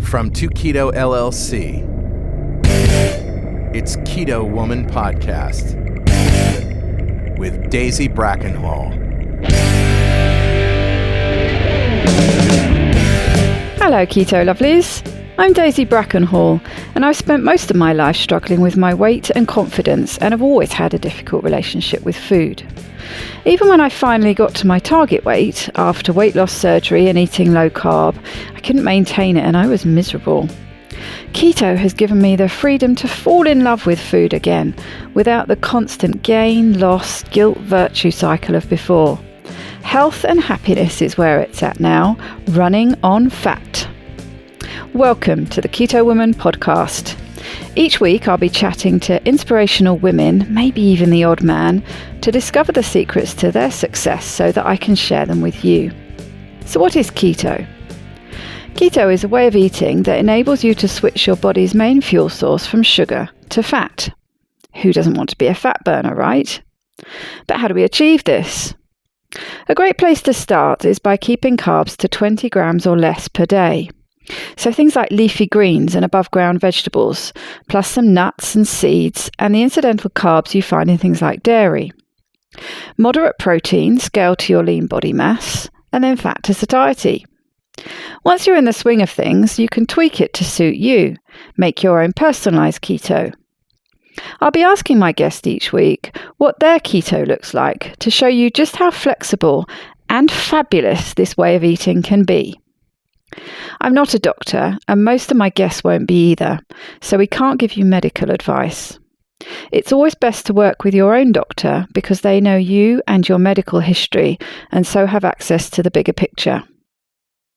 From 2Keto LLC, it's Keto Woman Podcast with Daisy Brackenhall. Hello, Keto Lovelies. I'm Daisy Brackenhall, and I've spent most of my life struggling with my weight and confidence, and have always had a difficult relationship with food. Even when I finally got to my target weight, after weight loss surgery and eating low carb, I couldn't maintain it and I was miserable. Keto has given me the freedom to fall in love with food again, without the constant gain, loss, guilt, virtue cycle of before. Health and happiness is where it's at now, running on fat. Welcome to the Keto Woman Podcast. Each week I'll be chatting to inspirational women, maybe even the odd man, to discover the secrets to their success so that I can share them with you. So what is keto? Keto is a way of eating that enables you to switch your body's main fuel source from sugar to fat. Who doesn't want to be a fat burner, right? But how do we achieve this? A great place to start is by keeping carbs to 20 grams or less per day. So things like leafy greens and above ground vegetables, plus some nuts and seeds, and the incidental carbs you find in things like dairy. Moderate protein scaled to your lean body mass, and then fat to satiety. Once you're in the swing of things, you can tweak it to suit you. Make your own personalised keto. I'll be asking my guest each week what their keto looks like to show you just how flexible and fabulous this way of eating can be. I'm not a doctor, and most of my guests won't be either, so we can't give you medical advice. It's always best to work with your own doctor because they know you and your medical history, and so have access to the bigger picture.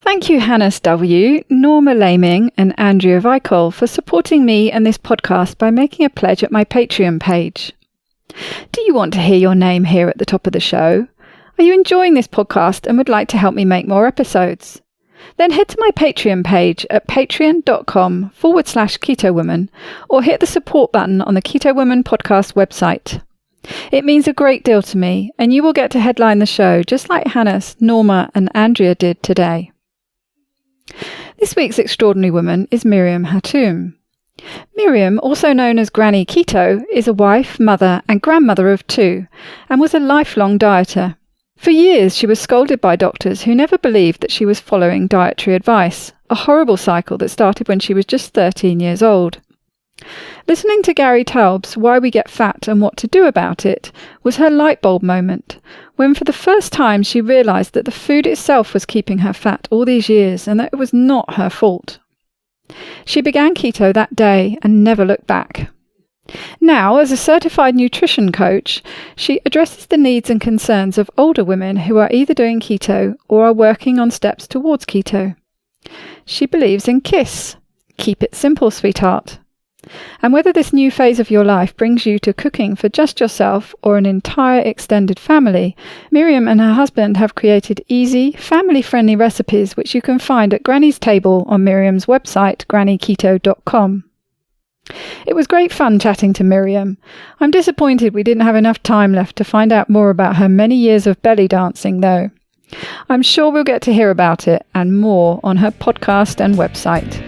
Thank you Hannes W., Norma Laming and Andrea Vicol for supporting me and this podcast by making a pledge at my Patreon page. Do you want to hear your name here at the top of the show? Are you enjoying this podcast and would like to help me make more episodes? Then head to my Patreon page at patreon.com/KetoWoman or hit the support button on the Keto Woman podcast website. It means a great deal to me, and you will get to headline the show just like Hannes, Norma and Andrea did today. This week's extraordinary woman is Miriam Hatoum. Miriam, also known as Granny Keto, is a wife, mother and grandmother of 2, and was a lifelong dieter. For years, she was scolded by doctors who never believed that she was following dietary advice, a horrible cycle that started when she was just 13 years old. Listening to Gary Taubes' Why We Get Fat and What to Do About It was her light bulb moment, when for the first time she realised that the food itself was keeping her fat all these years and that it was not her fault. She began keto that day and never looked back. Now, as a certified nutrition coach, she addresses the needs and concerns of older women who are either doing keto or are working on steps towards keto. She believes in KISS. Keep it simple, sweetheart. And whether this new phase of your life brings you to cooking for just yourself or an entire extended family, Miriam and her husband have created easy, family-friendly recipes which you can find at Granny's Table on Miriam's website, grannyketo.com. It was great fun chatting to Miriam. I'm disappointed we didn't have enough time left to find out more about her many years of belly dancing, though. I'm sure we'll get to hear about it and more on her podcast and website.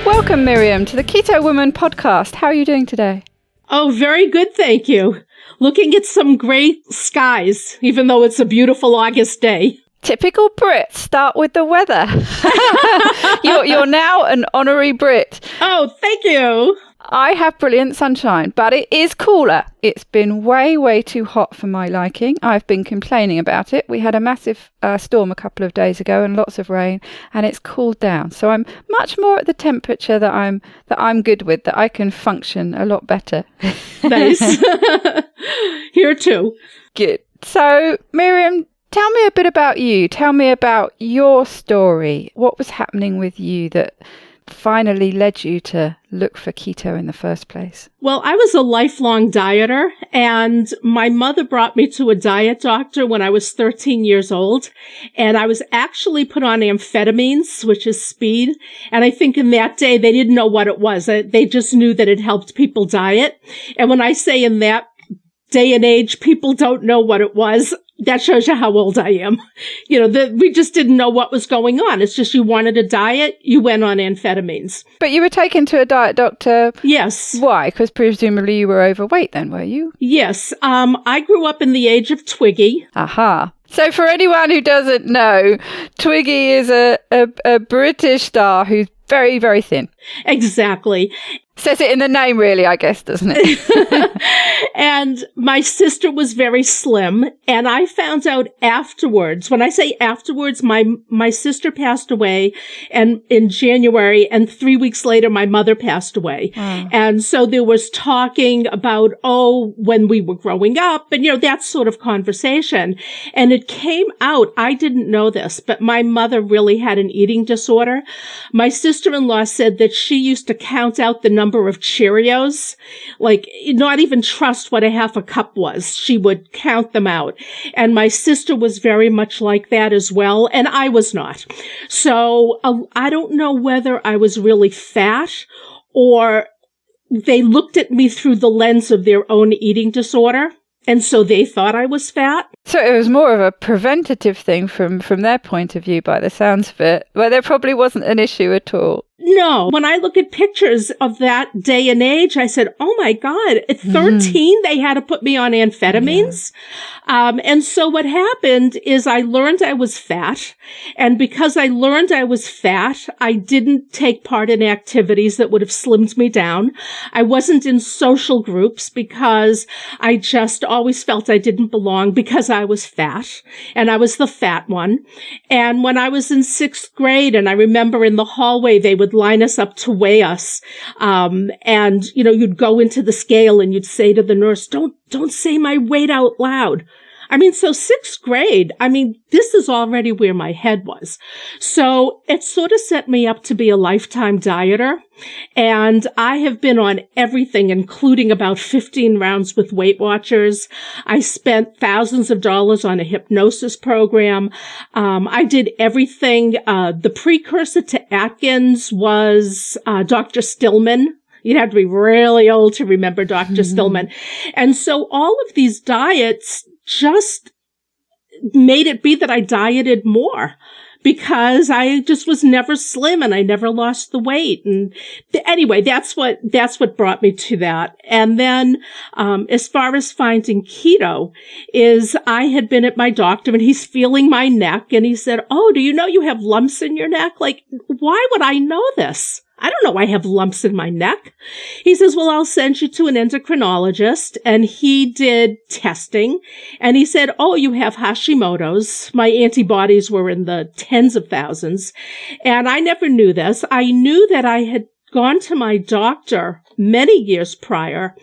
Welcome, Miriam, to the Keto Woman Podcast. How are you doing today? Oh, very good, thank you. Looking at some great skies, even though it's a beautiful August day. Typical Brit. Start with the weather. You're now an honorary Brit. Oh, thank you. I have brilliant sunshine, but it is cooler. It's been way, way too hot for my liking. I've been complaining about it. We had a massive storm a couple of days ago and lots of rain, and it's cooled down. So I'm much more at the temperature that I'm good with, that I can function a lot better. Nice. Here too. Good. So, Miriam, tell me a bit about you. Tell me about your story. What was happening with you that finally led you to look for keto in the first place? Well, I was a lifelong dieter, and my mother brought me to a diet doctor when I was 13 years old, and I was actually put on amphetamines, which is speed, and I think in that day they didn't know what it was. They just knew that it helped people diet, and when I say in that day and age people don't know what it was, that shows you how old I am. We just didn't know what was going on. It's just you wanted a diet, you went on amphetamines. But you were taken to a diet doctor. Yes. Why? Because presumably you were overweight then, were you? Yes. I grew up in the age of Twiggy. Aha. So for anyone who doesn't know, Twiggy is a British star who's very, very thin. Exactly. Says it in the name, really, I guess, doesn't it? And my sister was very slim, and I found out afterwards. When I say afterwards, my sister passed away and in January, and 3 weeks later, my mother passed away. And so there was talking about, when we were growing up, and, that sort of conversation. And it came out, I didn't know this, but my mother really had an eating disorder. My sister-in-law said that she used to count out the number of Cheerios, like not even trust what a half a cup was. She would count them out. And my sister was very much like that as well. And I was not. So I don't know whether I was really fat or they looked at me through the lens of their own eating disorder. And so they thought I was fat. So it was more of a preventative thing from their point of view, by the sounds of it, where there probably wasn't an issue at all. No. When I look at pictures of that day and age, I said, oh my God, at 13, they had to put me on amphetamines. Yeah. And so what happened is I learned I was fat. And because I learned I was fat, I didn't take part in activities that would have slimmed me down. I wasn't in social groups because I just always felt I didn't belong because I was fat and I was the fat one. And when I was in 6th grade, and I remember in the hallway, they would line us up to weigh us. And, you'd go into the scale and you'd say to the nurse, don't say my weight out loud. So 6th grade, this is already where my head was. So it sort of set me up to be a lifetime dieter. And I have been on everything, including about 15 rounds with Weight Watchers. I spent thousands of dollars on a hypnosis program. I did everything. The precursor to Atkins was Dr. Stillman. You'd have to be really old to remember Dr. Stillman. And so all of these diets just made it be that I dieted more because I just was never slim and I never lost the weight. And anyway, that's what brought me to that. And then, as far as finding keto is I had been at my doctor and he's feeling my neck and he said, oh, do you know you have lumps in your neck? Like, why would I know this? I don't know I have lumps in my neck. He says, well, I'll send you to an endocrinologist. And he did testing. And he said, oh, you have Hashimoto's. My antibodies were in the tens of thousands. And I never knew this. I knew that I had gone to my doctor many years prior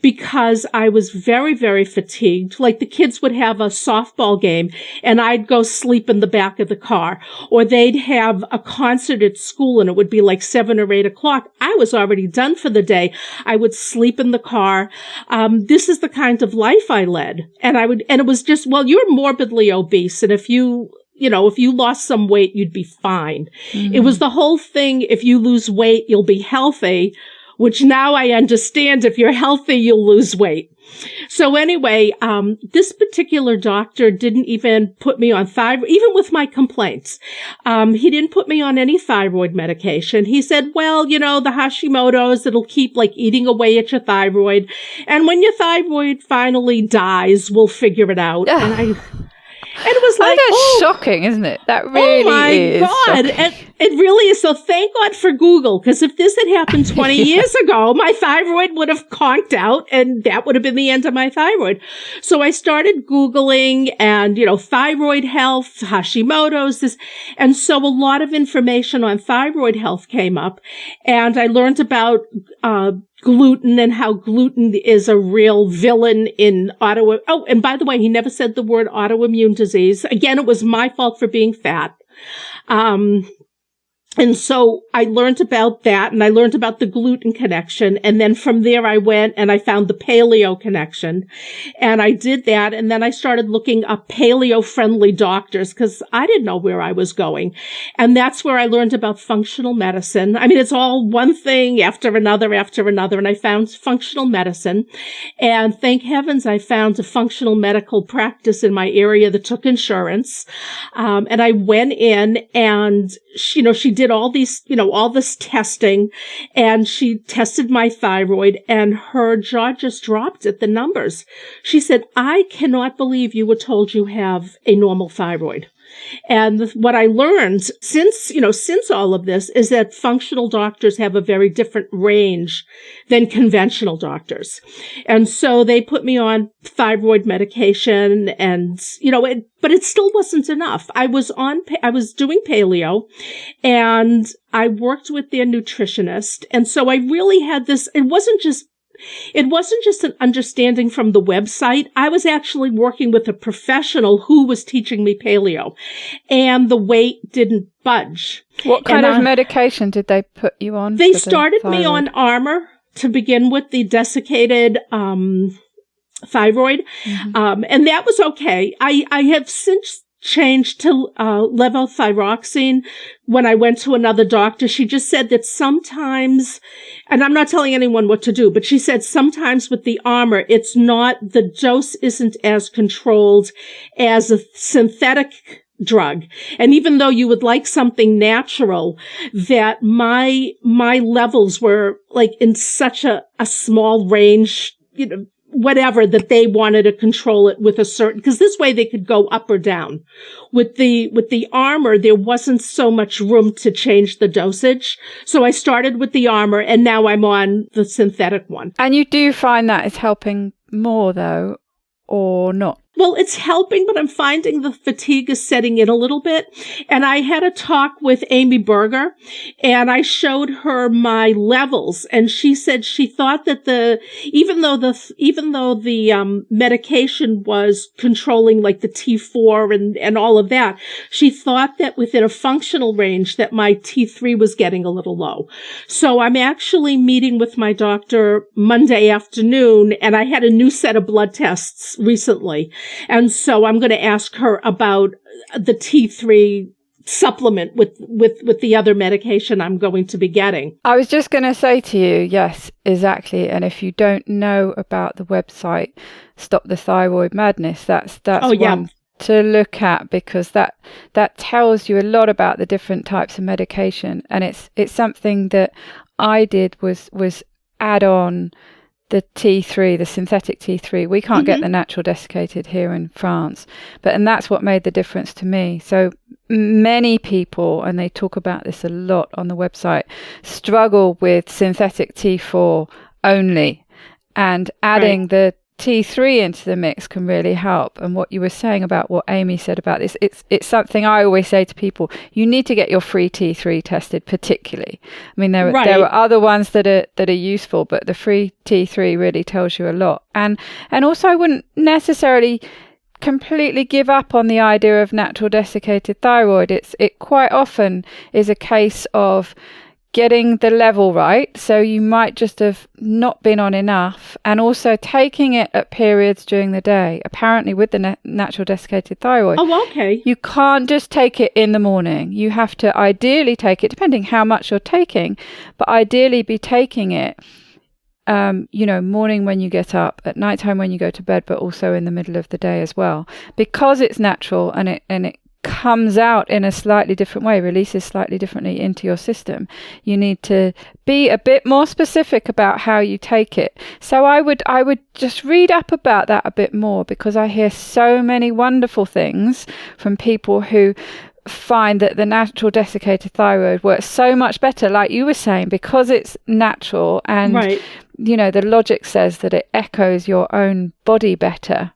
because I was very, very fatigued. Like the kids would have a softball game and I'd go sleep in the back of the car, or they'd have a concert at school and it would be like 7 or 8 o'clock. I was already done for the day. I would sleep in the car. This is the kind of life I led. And it was just, well, you're morbidly obese. And if you lost some weight, you'd be fine. Mm-hmm. It was the whole thing. If you lose weight, you'll be healthy, which now I understand. If you're healthy, you'll lose weight. So anyway, this particular doctor didn't even put me on thyroid, even with my complaints. He didn't put me on any thyroid medication. He said, well, the Hashimoto's, it'll keep like eating away at your thyroid. And when your thyroid finally dies, we'll figure it out. And it was like, that's shocking, isn't it? That really is. Oh my God. Shocking. And it really is. So thank God for Google, because if this had happened 20 years ago, my thyroid would have conked out and that would have been the end of my thyroid. So I started Googling and, thyroid health, Hashimoto's, this. And so a lot of information on thyroid health came up and I learned about, gluten and how gluten is a real villain in Oh, and by the way, he never said the word autoimmune disease. Again, it was my fault for being fat. And so I learned about that, and I learned about the gluten connection. And then from there, I went and I found the paleo connection, and I did that. And then I started looking up paleo-friendly doctors because I didn't know where I was going. And that's where I learned about functional medicine. I mean, it's all one thing after another. And I found functional medicine. And thank heavens I found a functional medical practice in my area that took insurance. And I went in, and she did all this testing, and she tested my thyroid, and her jaw just dropped at the numbers. She said, "I cannot believe you were told you have a normal thyroid." And what I learned since all of this is that functional doctors have a very different range than conventional doctors. And so they put me on thyroid medication, and, but it still wasn't enough. I was doing paleo, and I worked with their nutritionist. And so I really had this, it wasn't just an understanding from the website. I was actually working with a professional who was teaching me paleo, and the weight didn't budge. What kind of medication did they put you on? They started me on Armour to begin with, the desiccated thyroid. Mm-hmm. And that was okay. I have since changed to levothyroxine. When I went to another doctor, she just said that sometimes, and I'm not telling anyone what to do, but she said sometimes with the Armour, the dose isn't as controlled as a synthetic drug. And even though you would like something natural, that my levels were like in such a small range, whatever, that they wanted to control it with a certain, because this way they could go up or down. With the Armour, there wasn't so much room to change the dosage. So I started with the Armour, and now I'm on the synthetic one. And you do find that is helping more though, or not? Well, it's helping, but I'm finding the fatigue is setting in a little bit. And I had a talk with Amy Berger, and I showed her my levels, and she said she thought that even though the medication was controlling like the T4 and all of that, she thought that within a functional range that my T3 was getting a little low. So I'm actually meeting with my doctor Monday afternoon, and I had a new set of blood tests recently. And so I'm going to ask her about the T3 supplement with the other medication I'm going to be getting. I was just going to say to you, yes, exactly. And if you don't know about the website, Stop the Thyroid Madness, that's one to look at, because that tells you a lot about the different types of medication. And it's something that I did was add on the T3, the synthetic T3. We can't get the natural desiccated here in France, and that's what made the difference to me. So many people, and they talk about this a lot on the website, struggle with synthetic T4 only, and adding the T3 into the mix can really help. And what you were saying about what Amy said about this, it's something I always say to people: you need to get your free T3 tested, particularly. I mean, there are other ones that are useful, but the free T3 really tells you a lot. And also, I wouldn't necessarily completely give up on the idea of natural desiccated thyroid. It quite often is a case of getting the level right. So you might just have not been on enough, and also taking it at periods during the day. Apparently with the natural desiccated thyroid, you can't just take it in the morning. You have to ideally take it, depending how much you're taking, but ideally be taking it morning when you get up, at nighttime when you go to bed, but also in the middle of the day as well, because it's natural and it comes out in a slightly different way, releases slightly differently into your system. You need to be a bit more specific about how you take it. So I would just read up about that a bit more, because I hear so many wonderful things from people who find that the natural desiccated thyroid works so much better, like you were saying, because it's natural, and the logic says that it echoes your own body better.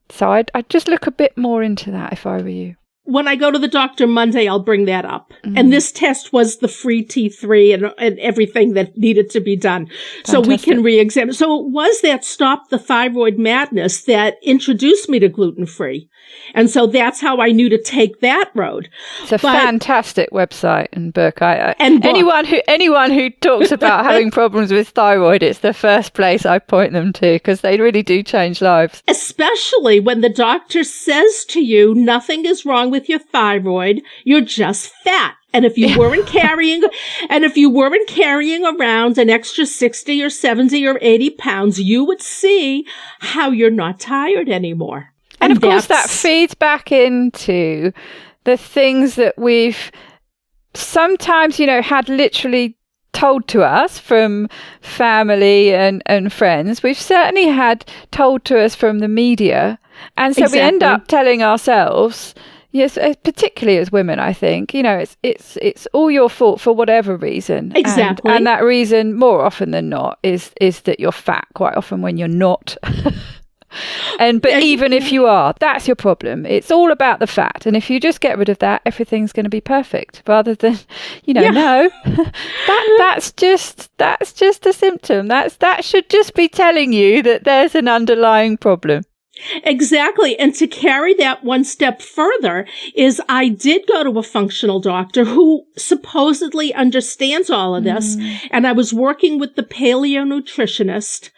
So I'd just look a bit more into that if I were you. when I go to the doctor Monday, I'll bring that up. Mm-hmm. And this test was the free T3 and everything that needed to be done. Fantastic. So we can re-examine. So it was that Stop the Thyroid Madness that introduced me to gluten-free. And so that's how I knew to take that road. It's a fantastic website and book. Anyone who talks about having problems with thyroid, it's the first place I point them to, because they really do change lives. Especially when the doctor says to you, nothing is wrong with your thyroid, you're just fat. And if you weren't carrying around an extra 60 or 70 or 80 pounds, you would see how you're not tired anymore. And of course, that feeds back into the things that we've sometimes, had literally told to us from family and friends. We've certainly had told to us from the media. And so we end up telling ourselves, yes, particularly as women, I think, it's all your fault for whatever reason. Exactly. And that reason, more often than not, is that you're fat, quite often when you're not. But even if you are, that's your problem. It's all about the fat. And if you just get rid of that, everything's going to be perfect. Rather than, no, that's just a symptom. That should just be telling you that there's an underlying problem. Exactly. And to carry that one step further is I did go to a functional doctor who supposedly understands all of this. And I was working with the paleo nutritionist,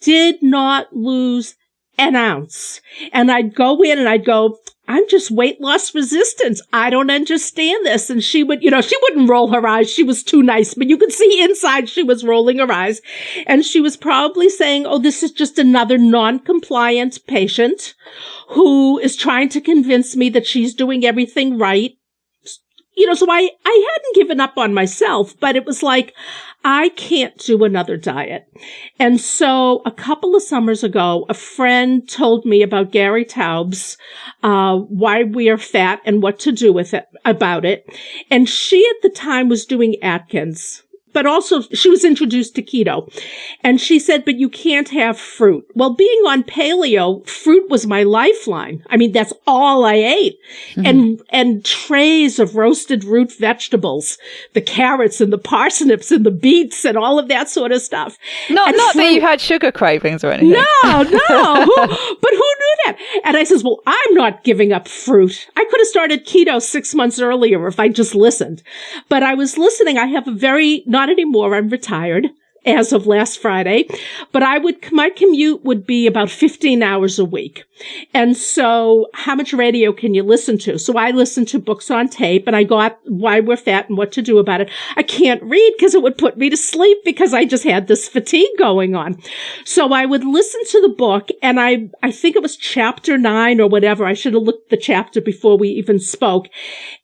did not lose an ounce. And I'd go in and I'd go, I'm just weight loss resistant. I don't understand this. And she would, she wouldn't roll her eyes. She was too nice, but you could see inside she was rolling her eyes. And she was probably saying, oh, this is just another non-compliant patient who is trying to convince me that she's doing everything right. So I hadn't given up on myself, but it was like, I can't do another diet. And so a couple of summers ago, a friend told me about Gary Taubes, Why We Are Fat and What to Do with It, about it. And she at the time was doing Atkins, but also she was introduced to keto. And she said, but you can't have fruit. Well, being on paleo, fruit was my lifeline. I mean, that's all I ate. And trays of roasted root vegetables, the carrots and the parsnips and the beets and all of that sort of stuff. Not that you had sugar cravings or anything. No. But who knew that? And I says, well, I'm not giving up fruit. I could have started keto 6 months earlier if I just listened. But I was listening. I have not anymore. I'm retired as of last Friday, but my commute would be about 15 hours a week. And so how much radio can you listen to? So I listened to books on tape, and I got Why We're Fat and What to Do About It. I can't read because it would put me to sleep because I just had this fatigue going on. So I would listen to the book, and I think it was chapter 9 or whatever. I should have looked at the chapter before we even spoke.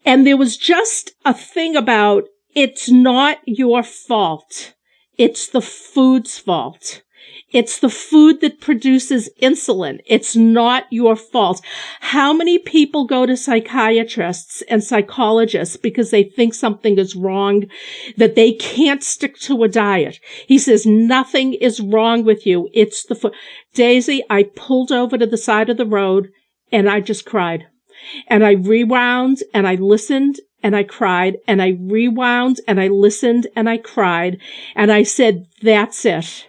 And there was just a thing about, it's not your fault. It's the food's fault. It's the food that produces insulin. It's not your fault. How many people go to psychiatrists and psychologists because they think something is wrong, that they can't stick to a diet? He says, nothing is wrong with you. It's the food. Daisy, I pulled over to the side of the road and I just cried. And I rewound and I listened and I cried, and I rewound and I listened and I cried, and I said, that's it.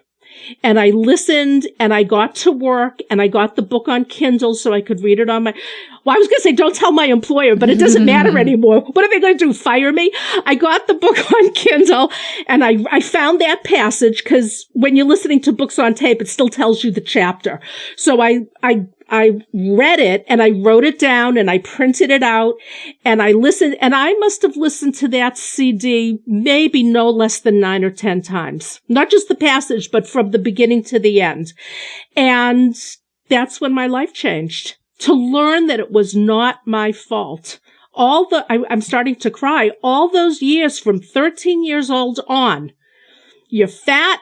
And I listened and I got to work and I got the book on Kindle so I could read it on I was going to say, don't tell my employer, but it doesn't matter anymore. What are they going to do? Fire me? I got the book on Kindle and I found that passage, because when you're listening to books on tape, it still tells you the chapter. So I read it and I wrote it down and I printed it out and I listened, and I must have listened to that CD maybe no less than 9 or 10 times. Not just the passage, but from the beginning to the end. And that's when my life changed. To learn that it was not my fault. I'm starting to cry. All those years from 13 years old on, you're fat.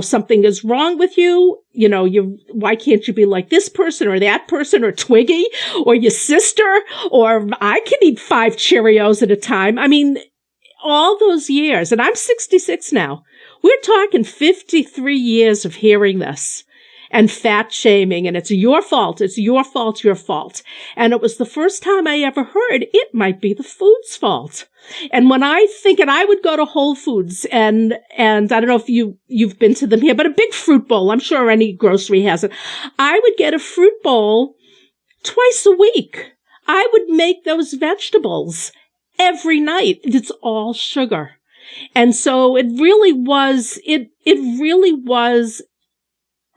Something is wrong with you. Why can't you be like this person or that person or Twiggy or your sister, or I can eat 5 Cheerios at a time. I mean, all those years, and I'm 66 now. We're talking 53 years of hearing this. and fat shaming, and it's your fault, your fault. And it was the first time I ever heard it might be the food's fault. And when I think, and I would go to Whole Foods and I don't know if you've been to them here, but a big fruit bowl, I'm sure any grocery has it. I would get a fruit bowl twice a week. I would make those vegetables every night. It's all sugar. And so it really was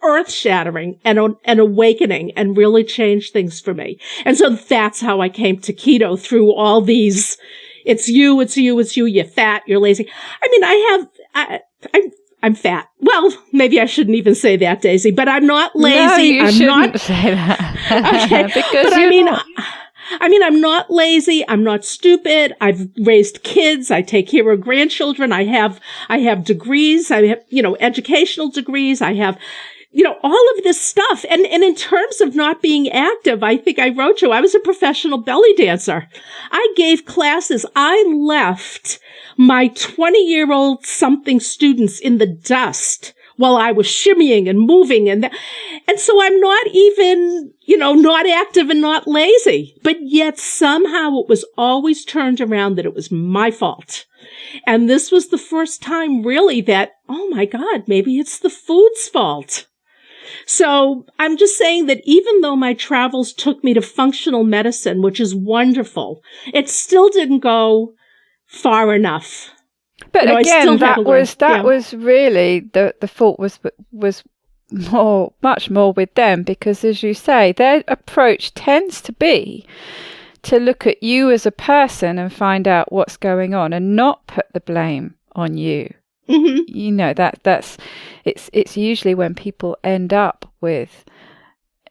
earth-shattering and awakening, and really changed things for me. And so that's how I came to keto, through all these, it's you, you're fat, you're lazy. I mean, I'm fat. Well, maybe I shouldn't even say that, Daisy, but I'm not lazy. No, you I'm shouldn't not say that. Okay. Because but I mean, I'm not lazy. I'm not stupid. I've raised kids. I take care of grandchildren. I have degrees. I have, educational degrees. I have, all of this stuff. And in terms of not being active, I think I wrote you, I was a professional belly dancer. I gave classes. I left my 20-year-old something students in the dust while I was shimmying and moving. And so I'm not even, not active and not lazy. But yet somehow it was always turned around that it was my fault. And this was the first time really that, oh my God, maybe it's the food's fault. So I'm just saying that even though my travels took me to functional medicine, which is wonderful, it still didn't go far enough. But again, that was really the fault was much more with them, because as you say, their approach tends to be to look at you as a person and find out what's going on, and not put the blame on you. Mm-hmm. It's usually when people end up with,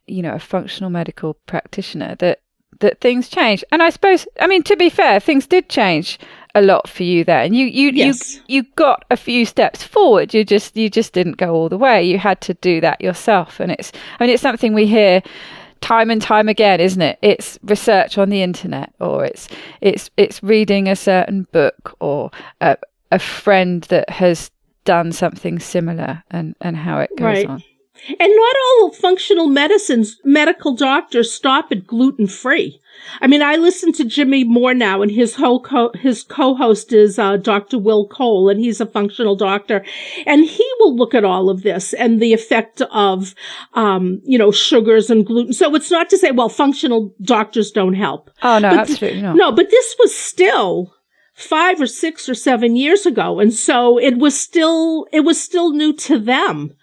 a functional medical practitioner that things change. And I suppose, to be fair, things did change a lot for you there, and you got a few steps forward. You just didn't go all the way. You had to do that yourself, and it's something we hear time and time again, isn't it? It's research on the internet, or it's reading a certain book, or a friend that has done something similar, and how it goes on. And not all functional medical doctors stop at gluten-free. I listen to Jimmy Moore now, and his co-host is Dr. Will Cole, and he's a functional doctor. And he will look at all of this and the effect of, sugars and gluten. So it's not to say, well, functional doctors don't help. Oh, no, absolutely not. No, but this was still 5 or 6 or 7 years ago. And so it was still new to them.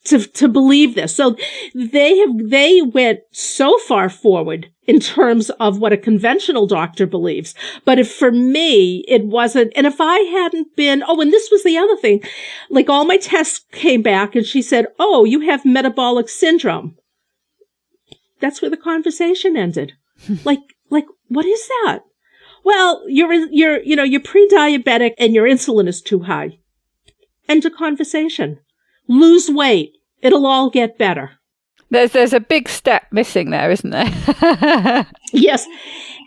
To believe this. So they went so far forward in terms of what a conventional doctor believes. But for me, it wasn't. And if I hadn't been, and this was the other thing, like all my tests came back and she said, oh, you have metabolic syndrome. That's where the conversation ended. like, what is that? Well, you're pre-diabetic and your insulin is too high. End of conversation. Lose weight. It'll all get better. There's a big step missing there, isn't there? Yes.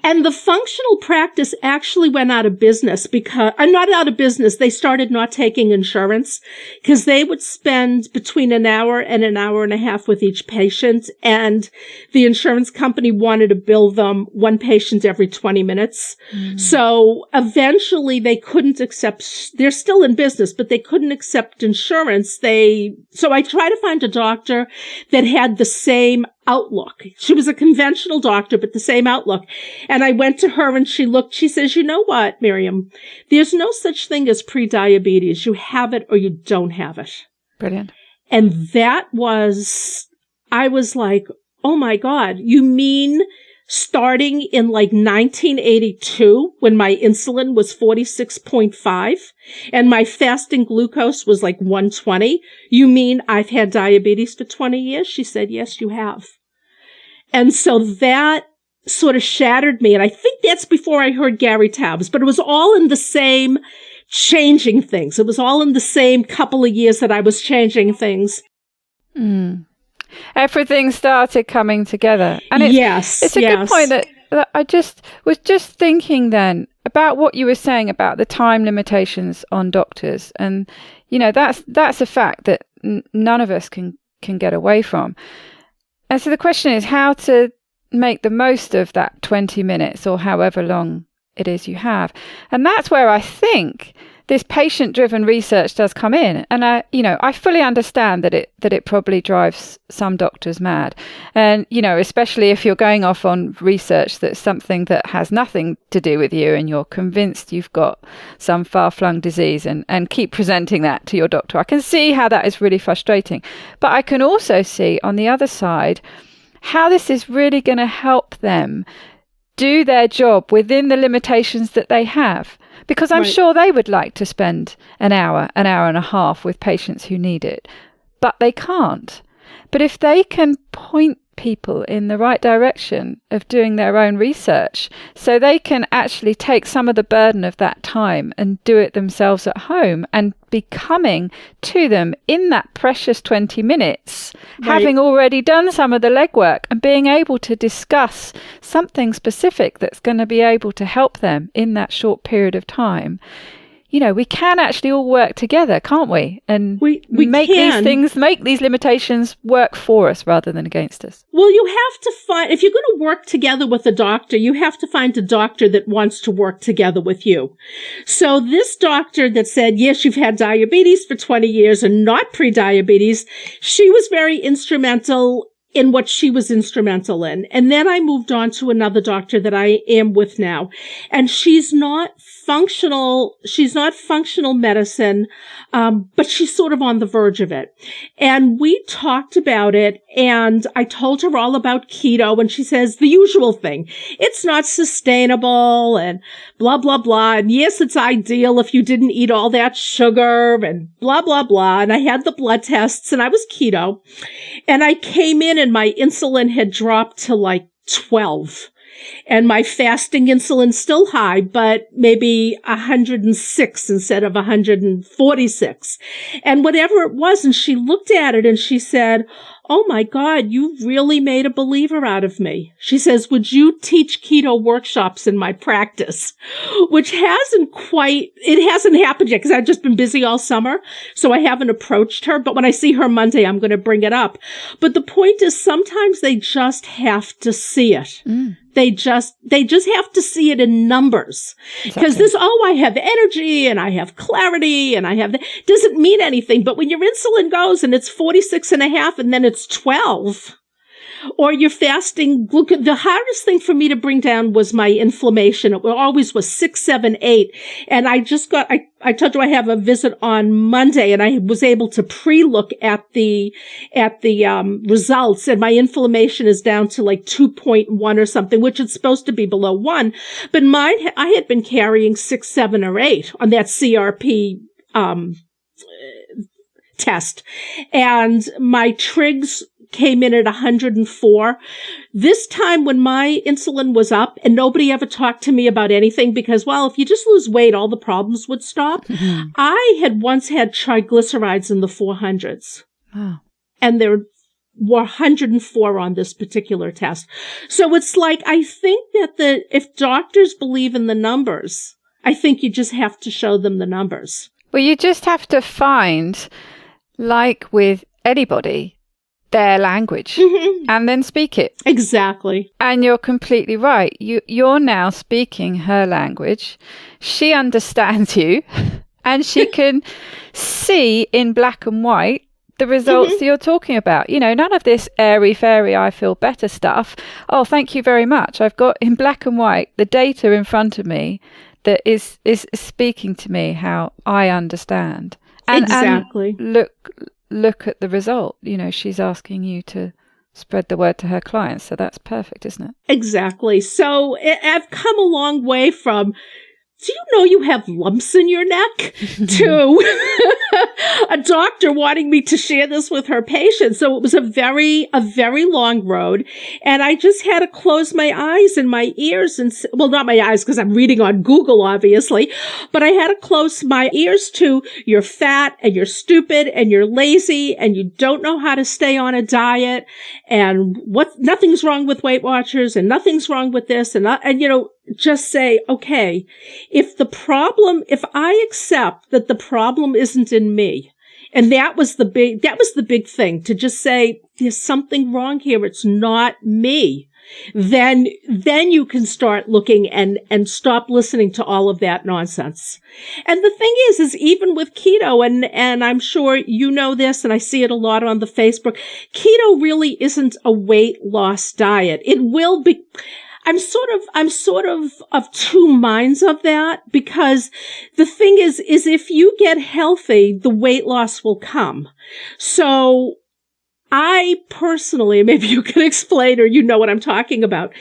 And the functional practice actually went out of business because, not out of business, they started not taking insurance because they would spend between an hour and an hour and a half with each patient. And the insurance company wanted to bill them one patient every 20 minutes. Mm. So eventually they couldn't accept, they're still in business, but they couldn't accept insurance. So I tried to find a doctor that had the same outlook. She was a conventional doctor, but the same outlook. And I went to her and she says, you know what, Miriam, there's no such thing as pre-diabetes. You have it or you don't have it. Brilliant. And I was like, oh my God, you mean starting in like 1982 when my insulin was 46.5 and my fasting glucose was like 120? You mean I've had diabetes for 20 years? She said, yes, you have. And so that sort of shattered me. And I think that's before I heard Gary Taubes, but it was all in the same changing things. It was all in the same couple of years that I was changing things. Mm. Everything started coming together. And it's a good point that I was just thinking then, about what you were saying about the time limitations on doctors. And, that's a fact that none of us can get away from. And so the question is how to make the most of that 20 minutes or however long it is you have. And that's where I think this patient-driven research does come in. And I fully understand that it probably drives some doctors mad. And, especially if you're going off on research that's something that has nothing to do with you and you're convinced you've got some far-flung disease and keep presenting that to your doctor. I can see how that is really frustrating. But I can also see on the other side how this is really going to help them do their job within the limitations that they have. Because I'm sure they would like to spend an hour and a half with patients who need it, but they can't. But if they can point people in the right direction of doing their own research, so they can actually take some of the burden of that time and do it themselves at home and be coming to them in that precious 20 minutes, having already done some of the legwork and being able to discuss something specific that's going to be able to help them in that short period of time. We can actually all work together, can't we? And we make these limitations work for us rather than against us. Well, you have to find, if you're going to work together with a doctor, you have to find a doctor that wants to work together with you. So this doctor that said, yes, you've had diabetes for 20 years and not pre-diabetes, she was very instrumental in what she was instrumental in. And then I moved on to another doctor that I am with now. And she's not functional medicine, but she's sort of on the verge of it. And we talked about it, and I told her all about keto, and she says the usual thing. It's not sustainable and blah, blah, blah. And yes, it's ideal if you didn't eat all that sugar and blah, blah, blah. And I had the blood tests and I was keto, and I came in and my insulin had dropped to like 12. And my fasting insulin's still high, but maybe 106 instead of 146. And whatever it was, and she looked at it and she said, oh my God, you really made a believer out of me. She says, would you teach keto workshops in my practice? Which hasn't happened yet because I've just been busy all summer. So I haven't approached her. But when I see her Monday, I'm going to bring it up. But the point is sometimes they just have to see it. They just have to see it in numbers. Because I have energy and I have clarity and I have doesn't mean anything. But when your insulin goes and it's 46.5 and then it's 12, or you're fasting, look, the hardest thing for me to bring down was my inflammation. It always was 6, 7, 8. And I told you I have a visit on Monday, and I was able to pre-look at the results, and my inflammation is down to like 2.1 or something, which is supposed to be below 1. But I had been carrying 6, 7, or 8 on that CRP, test. And my trigs came in at 104. This time when my insulin was up, and nobody ever talked to me about anything because, well, if you just lose weight, all the problems would stop. Mm-hmm. I had once had triglycerides in the 400s. Wow. And there were 104 on this particular test. So it's like, I think that if doctors believe in the numbers, I think you just have to show them the numbers. Well, you just have to find, like with anybody, their language, mm-hmm. and then speak it. Exactly. And you're completely right. You're now speaking her language. She understands you, and she can see in black and white the results mm-hmm. that you're talking about. None of this airy-fairy, I feel better stuff. Oh, thank you very much. I've got in black and white the data in front of me that is speaking to me how I understand. Exactly. And look at the result. She's asking you to spread the word to her clients. So that's perfect, isn't it? Exactly. So I've come a long way from, do you know you have lumps in your neck? To a doctor wanting me to share this with her patients. So it was a very long road. And I just had to close my eyes and my ears well, not my eyes because I'm reading on Google, obviously, but I had to close my ears to you're fat and you're stupid and you're lazy and you don't know how to stay on a diet and nothing's wrong with Weight Watchers and nothing's wrong with this. And just say, okay, if I accept that the problem isn't in me, and that was the big thing, to just say, there's something wrong here. It's not me. Then you can start looking and stop listening to all of that nonsense. And the thing is even with keto, and I'm sure you know this, and I see it a lot on the Facebook, keto really isn't a weight loss diet. It will be. I'm sort of two minds of that, because the thing is if you get healthy, the weight loss will come. So I personally, maybe you can explain, or you know what I'm talking about.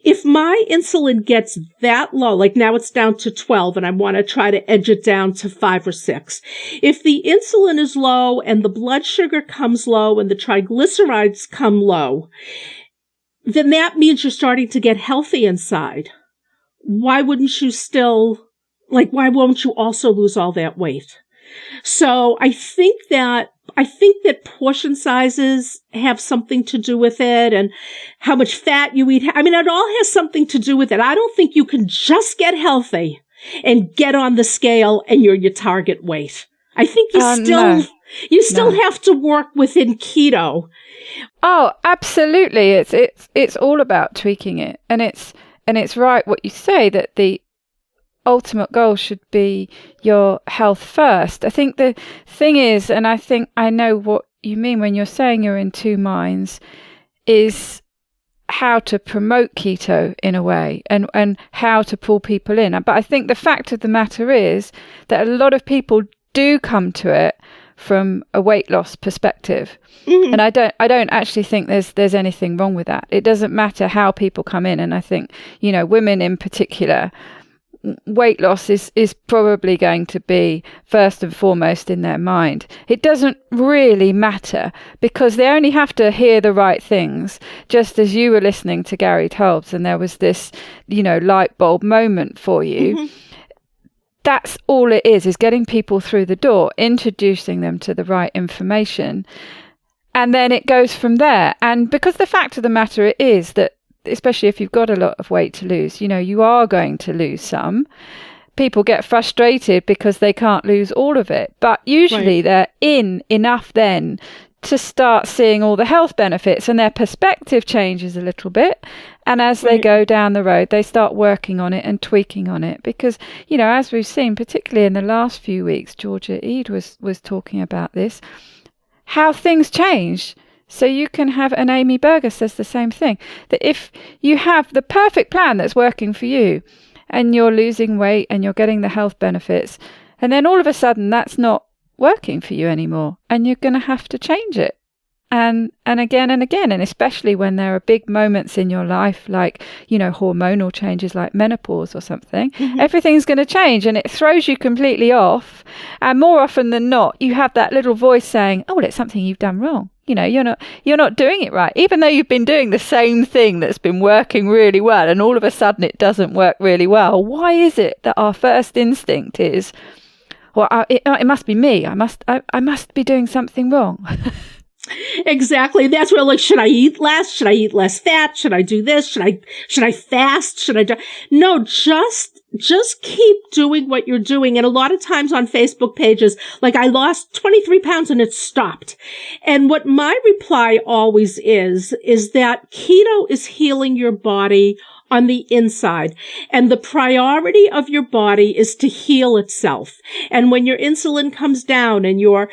If my insulin gets that low, like now it's down to 12 and I want to try to edge it down to 5 or 6. If the insulin is low and the blood sugar comes low and the triglycerides come low, then that means you're starting to get healthy inside. Why won't you also lose all that weight? So I think that portion sizes have something to do with it, and how much fat you eat. I mean, it all has something to do with it. I don't think you can just get healthy and get on the scale and you're your target weight. I think you still have to work within keto. Oh, absolutely. It's all about tweaking it. And it's right what you say, that the ultimate goal should be your health first. I think the thing is, and I think I know what you mean when you're saying you're in two minds, is how to promote keto in a way, and how to pull people in. But I think the fact of the matter is that a lot of people do come to it from a weight loss perspective. Mm-hmm. And I don't actually think there's anything wrong with that. It doesn't matter how people come in. And I think, women in particular, weight loss is probably going to be first and foremost in their mind. It doesn't really matter, because they only have to hear the right things, just as you were listening to Gary Taubes and there was this, light bulb moment for you. Mm-hmm. That's all it is getting people through the door, introducing them to the right information. And then it goes from there. And because the fact of the matter is that, especially if you've got a lot of weight to lose, you are going to lose some. People get frustrated because they can't lose all of it. But usually they're in enough then to start seeing all the health benefits, and their perspective changes a little bit. And as they go down the road, they start working on it and tweaking on it. Because, as we've seen, particularly in the last few weeks, Georgia Ede was talking about this, how things change. So you can have, and Amy Berger says the same thing, that if you have the perfect plan that's working for you and you're losing weight and you're getting the health benefits, and then all of a sudden that's not working for you anymore, and you're going to have to change it. And again and again, and especially when there are big moments in your life, like, hormonal changes like menopause or something, everything's going to change and it throws you completely off. And more often than not, you have that little voice saying, oh, well, it's something you've done wrong. You're not doing it right, even though you've been doing the same thing that's been working really well, and all of a sudden it doesn't work really well. Why is it that our first instinct is, well, it must be me. I must be doing something wrong. Exactly. That's where, should I eat less? Should I eat less fat? Should I do this? Should I fast? Should I do? No, just keep doing what you're doing. And a lot of times on Facebook pages, I lost 23 pounds and it stopped. And what my reply always is that keto is healing your body on the inside. And the priority of your body is to heal itself. And when your insulin comes down and your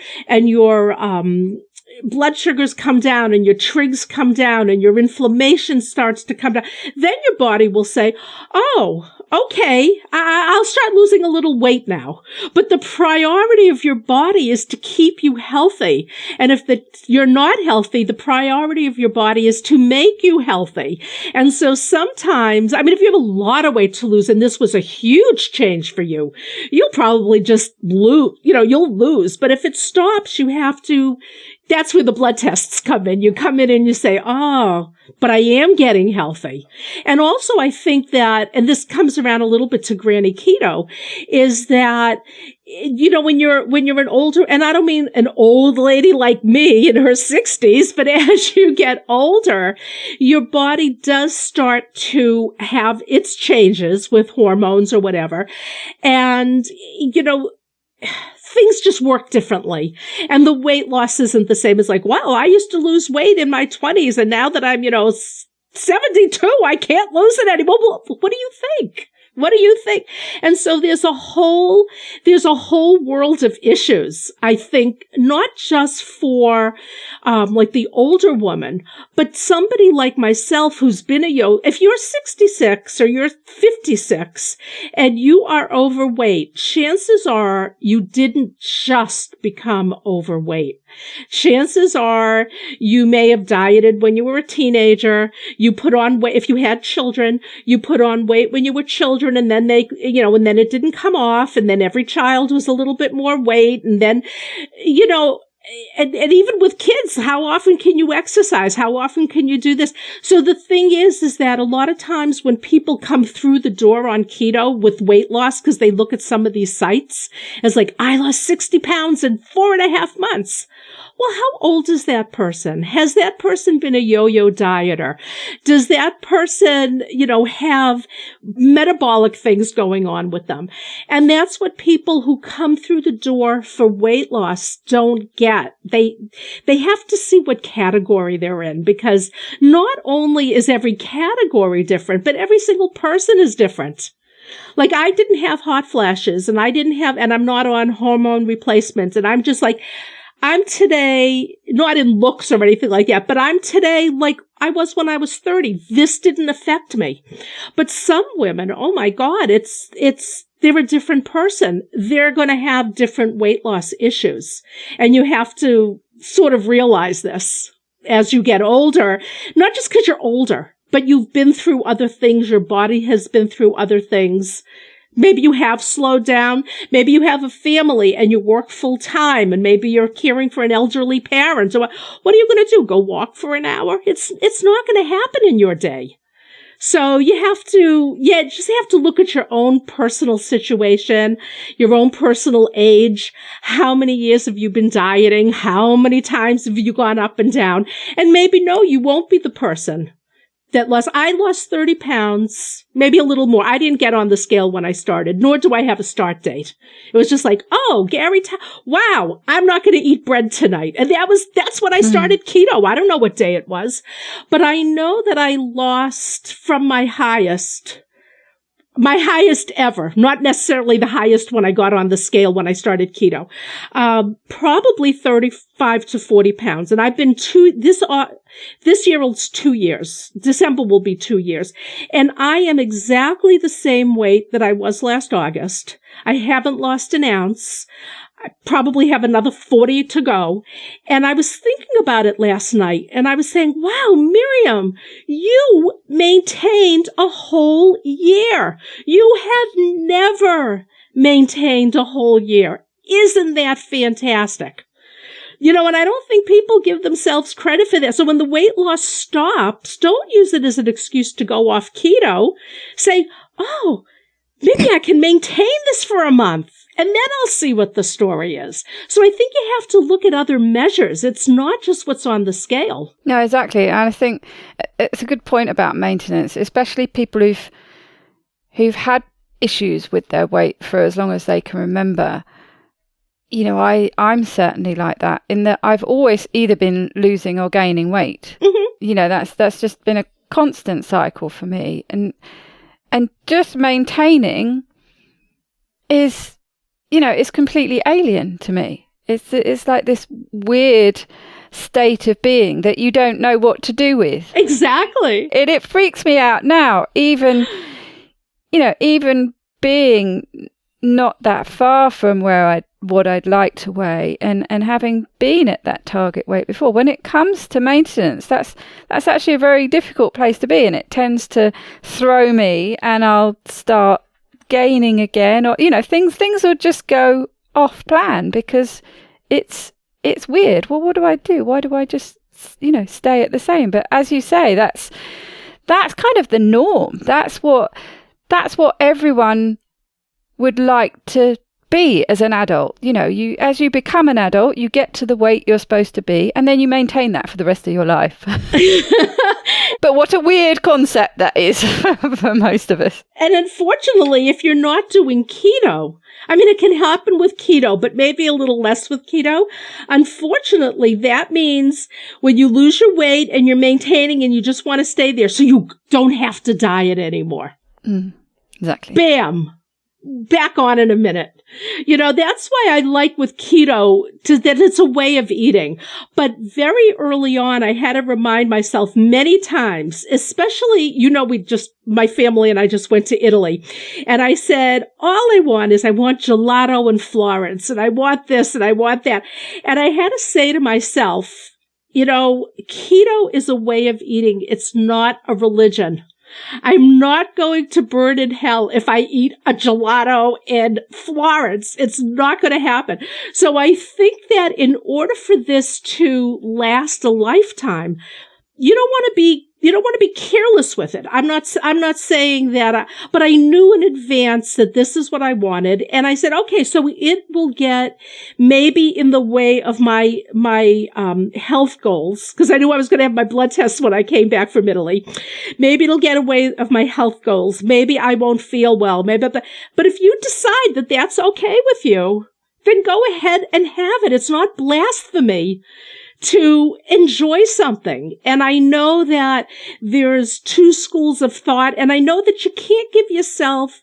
blood sugars come down and your trigs come down and your inflammation starts to come down, then your body will say, oh, okay, I'll start losing a little weight now. But the priority of your body is to keep you healthy. And if you're not healthy, the priority of your body is to make you healthy. And so sometimes, if you have a lot of weight to lose, and this was a huge change for you, you'll probably just lose, you'll lose. But if it stops, you have to that's where the blood tests come in. You come in and you say, oh, but I am getting healthy. And also I think that, and this comes around a little bit to Granny Keto, is that, when you're an older, and I don't mean an old lady like me in her 60s, but as you get older, your body does start to have its changes with hormones or whatever. And, things just work differently. And the weight loss isn't the same as like, wow, I used to lose weight in my 20s. And now that I'm, 72, I can't lose it anymore. Well, what do you think? What do you think? And so there's a whole world of issues, I think, not just for, like the older woman, but somebody like myself who's been if you're 66 or you're 56 and you are overweight, chances are you didn't just become overweight. Chances are you may have dieted when you were a teenager. You put on weight. If you had children, you put on weight when you were children, and then and then it didn't come off. And then every child was a little bit more weight. And then, and even with kids, how often can you exercise? How often can you do this? So the thing is that a lot of times when people come through the door on keto with weight loss, because they look at some of these sites as like, I lost 60 pounds in 4.5 months. Well, how old is that person? Has that person been a yo-yo dieter? Does that person, have metabolic things going on with them? And that's what people who come through the door for weight loss don't get. They have to see what category they're in, because not only is every category different, but every single person is different. Like I didn't have hot flashes and and I'm not on hormone replacements, and I'm just like, I'm today, not in looks or anything like that, but I'm today like I was when I was 30. This didn't affect me. But some women, oh my God, they're a different person. They're going to have different weight loss issues. And you have to sort of realize this as you get older, not just because you're older, but you've been through other things. Your body has been through other things. Maybe you have slowed down. Maybe you have a family and you work full time, and maybe you're caring for an elderly parent. So what are you going to do? Go walk for an hour? It's not going to happen in your day. So you just have to look at your own personal situation, your own personal age. How many years have you been dieting? How many times have you gone up and down? And maybe no, you won't be the person I lost 30 pounds, maybe a little more. I didn't get on the scale when I started, nor do I have a start date. It was just like, oh, wow, I'm not going to eat bread tonight. And that's when I started keto. I don't know what day it was, but I know that I lost from my highest ever, not necessarily the highest when I got on the scale when I started keto, probably 35 to 40 pounds. And I've been this year it's 2 years. December will be 2 years. And I am exactly the same weight that I was last August. I haven't lost an ounce. I probably have another 40 to go. And I was thinking about it last night, and I was saying, wow, Miriam, you maintained a whole year. You have never maintained a whole year. Isn't that fantastic? And I don't think people give themselves credit for that. So when the weight loss stops, don't use it as an excuse to go off keto. Say, oh, maybe I can maintain this for a month, and then I'll see what the story is. So I think you have to look at other measures. It's not just what's on the scale. No, exactly. And I think it's a good point about maintenance, especially people who've had issues with their weight for as long as they can remember. I'm certainly like that, in that I've always either been losing or gaining weight. Mm-hmm. That's just been a constant cycle for me. And just maintaining is, it's completely alien to me. It's like this weird state of being that you don't know what to do with. Exactly. It freaks me out now, even being not that far from what I'd like to weigh, and having been at that target weight before. When it comes to maintenance, that's actually a very difficult place to be, and it tends to throw me, and I'll start gaining again, or things will just go off plan because it's it's weird. Well, what do I do? Why do I just, stay at the same? But as you say, that's kind of the norm. That's what everyone would like to be as an adult. As you become an adult, you get to the weight you're supposed to be, and then you maintain that for the rest of your life. But what a weird concept that is for most of us. And unfortunately, if you're not doing keto, it can happen with keto, but maybe a little less with keto. Unfortunately, that means when you lose your weight and you're maintaining and you just want to stay there, so you don't have to diet anymore. Exactly. Bam. Back on in a minute. That's why I like with keto that it's a way of eating. But very early on, I had to remind myself many times, especially, my family and I just went to Italy. And I said, all I want gelato in Florence, and I want this and I want that. And I had to say to myself, keto is a way of eating. It's not a religion. I'm not going to burn in hell if I eat a gelato in Florence. It's not going to happen. So I think that in order for this to last a lifetime, you don't want to be careless with it. I'm not saying that, but I knew in advance that this is what I wanted. And I said, okay, so it will get maybe in the way of my health goals. Cause I knew I was going to have my blood tests when I came back from Italy. Maybe it'll get away of my health goals. Maybe I won't feel well. But if you decide that that's okay with you, then go ahead and have it. It's not blasphemy to enjoy something. And I know that there's two schools of thought, and I know that you can't give yourself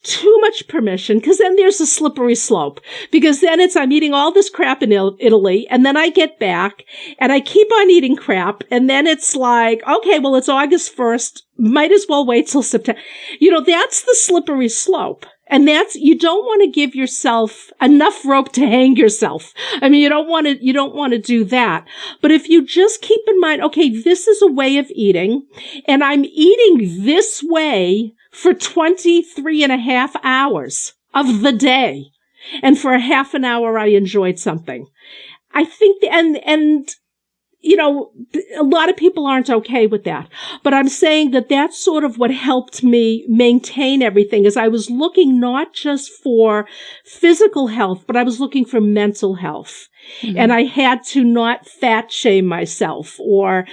too much permission, because then there's a slippery slope. Because then I'm eating all this crap in Italy, and then I get back, and I keep on eating crap, and then it's like, okay, well, it's August 1st, might as well wait till September. That's the slippery slope. And you don't want to give yourself enough rope to hang yourself. You don't want to do that. But if you just keep in mind, okay, this is a way of eating, and I'm eating this way for 23 and a half hours of the day. And for a half an hour, I enjoyed something. I think, and a lot of people aren't okay with that, but I'm saying that that's sort of what helped me maintain everything, is I was looking not just for physical health, but I was looking for mental health. Mm-hmm. And I had to not fat shame myself or,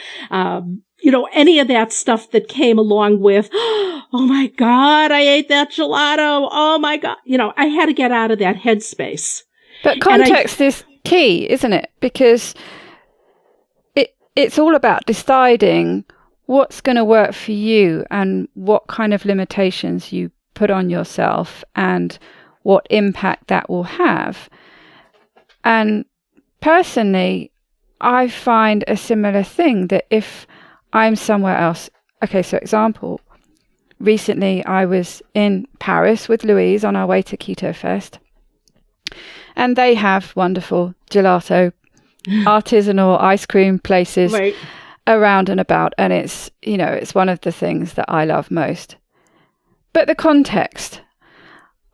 any of that stuff that came along with, oh my God, I ate that gelato. Oh my God. I had to get out of that headspace. But context is key, isn't it? Because it's all about deciding what's going to work for you and what kind of limitations you put on yourself and what impact that will have. And personally, I find a similar thing, that if I'm somewhere else, okay, so example, recently I was in Paris with Louise on our way to Keto Fest, and they have wonderful gelato artisanal ice cream places around and about, and it's one of the things that I love most. But the context,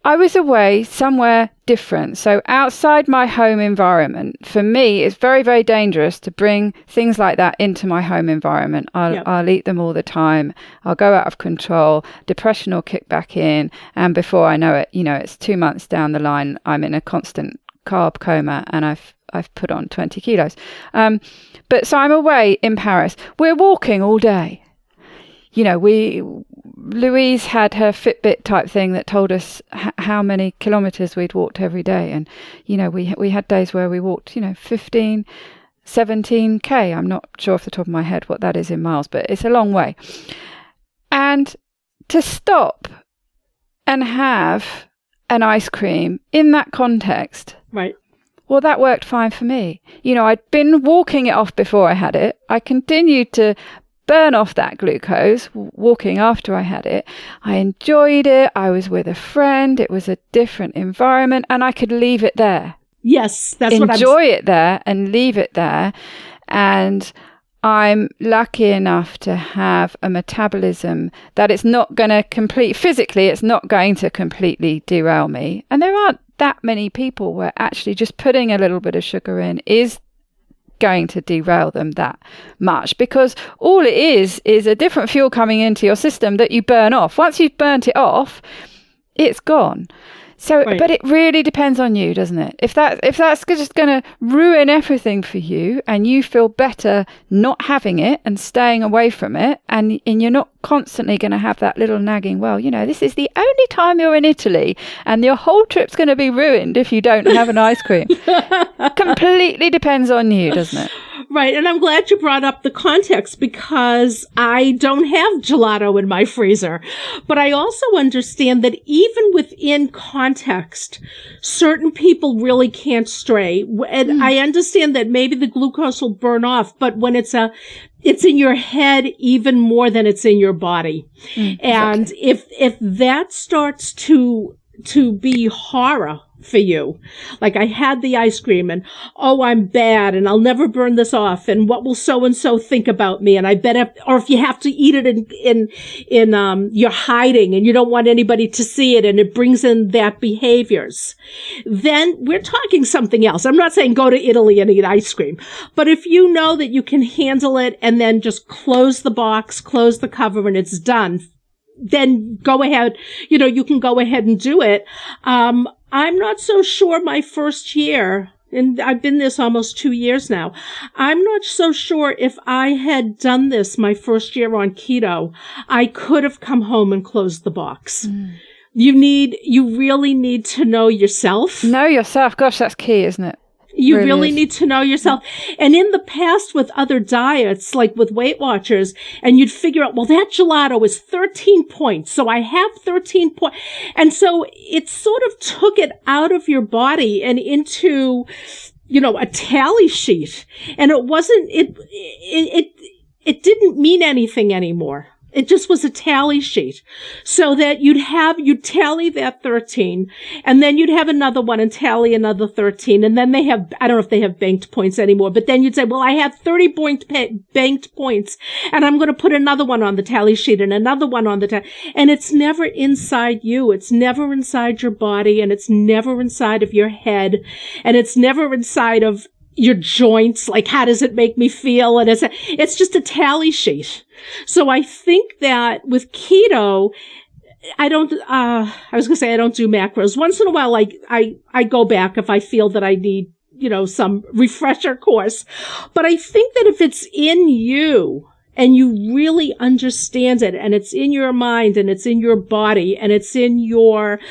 I was away somewhere different, so outside my home environment. For me, it's very, very dangerous to bring things like that into my home environment. I'll eat them all the time. I'll go out of control. Depression will kick back in, and before I know it, it's 2 months down the line, I'm in a constant carb coma, and I've put on 20 kilos. But so I'm away in Paris. We're walking all day. Louise had her Fitbit type thing that told us how many kilometers we'd walked every day. And, we had days where we walked, 15, 17K. I'm not sure off the top of my head what that is in miles, but it's a long way. And to stop and have an ice cream in that context. Right. Well, that worked fine for me. I'd been walking it off before I had it. I continued to burn off that glucose walking after I had it. I enjoyed it. I was with a friend. It was a different environment, and I could leave it there. Yes, that's what I'm saying. Enjoy it there and leave it there. And I'm lucky enough to have a metabolism that it's not going to physically, it's not going to completely derail me. And there that many people where actually just putting a little bit of sugar in is going to derail them that much, because all it is a different fuel coming into your system that you burn off. Once you've burnt it off, it's gone. So, right. But it really depends on you, doesn't it? If that's just going to ruin everything for you, and you feel better not having it and staying away from it, and you're not constantly going to have that little nagging, well, this is the only time you're in Italy, and your whole trip's going to be ruined if you don't have an ice cream. Completely depends on you, doesn't it? Right. And I'm glad you brought up the context, because I don't have gelato in my freezer. But I also understand that even within context, certain people really can't stray. And I understand that maybe the glucose will burn off, but when it's in your head even more than it's in your body. And if that starts to be horror for you, like I had the ice cream and, oh, I'm bad and I'll never burn this off, and what will so-and-so think about me? And I bet or if you have to eat it in you're hiding and you don't want anybody to see it, and it brings in that behaviors, then we're talking something else. I'm not saying go to Italy and eat ice cream, but if you know that you can handle it and then just close the box, close the cover, and it's done, then go ahead, you can go ahead and do it. I'm not so sure my first year, and I've been this almost 2 years now, I'm not so sure if I had done this my first year on keto, I could have come home and closed the box. You really need to know yourself. Know yourself. Gosh, that's key, isn't it? You really need to know yourself. And in the past with other diets, like with Weight Watchers, and you'd figure out, well, that gelato is 13 points. So I have 13 points. And so it sort of took it out of your body and into, a tally sheet. And it wasn't, it didn't mean anything anymore. It just was a tally sheet, so that you'd tally that 13, and then you'd have another one and tally another 13. And then I don't know if they have banked points anymore, but then you'd say, well, I have 30 banked points, and I'm going to put another one on the tally sheet and another one on the tally. And it's never inside you. It's never inside your body, and it's never inside of your head, and it's never inside of your joints, like how does it make me feel? And it's just a tally sheet. So I think that with keto, I don't do macros. Once in a while, I go back if I feel that I need, some refresher course. But I think that if it's in you and you really understand it, and it's in your mind, and it's in your body, and it's in your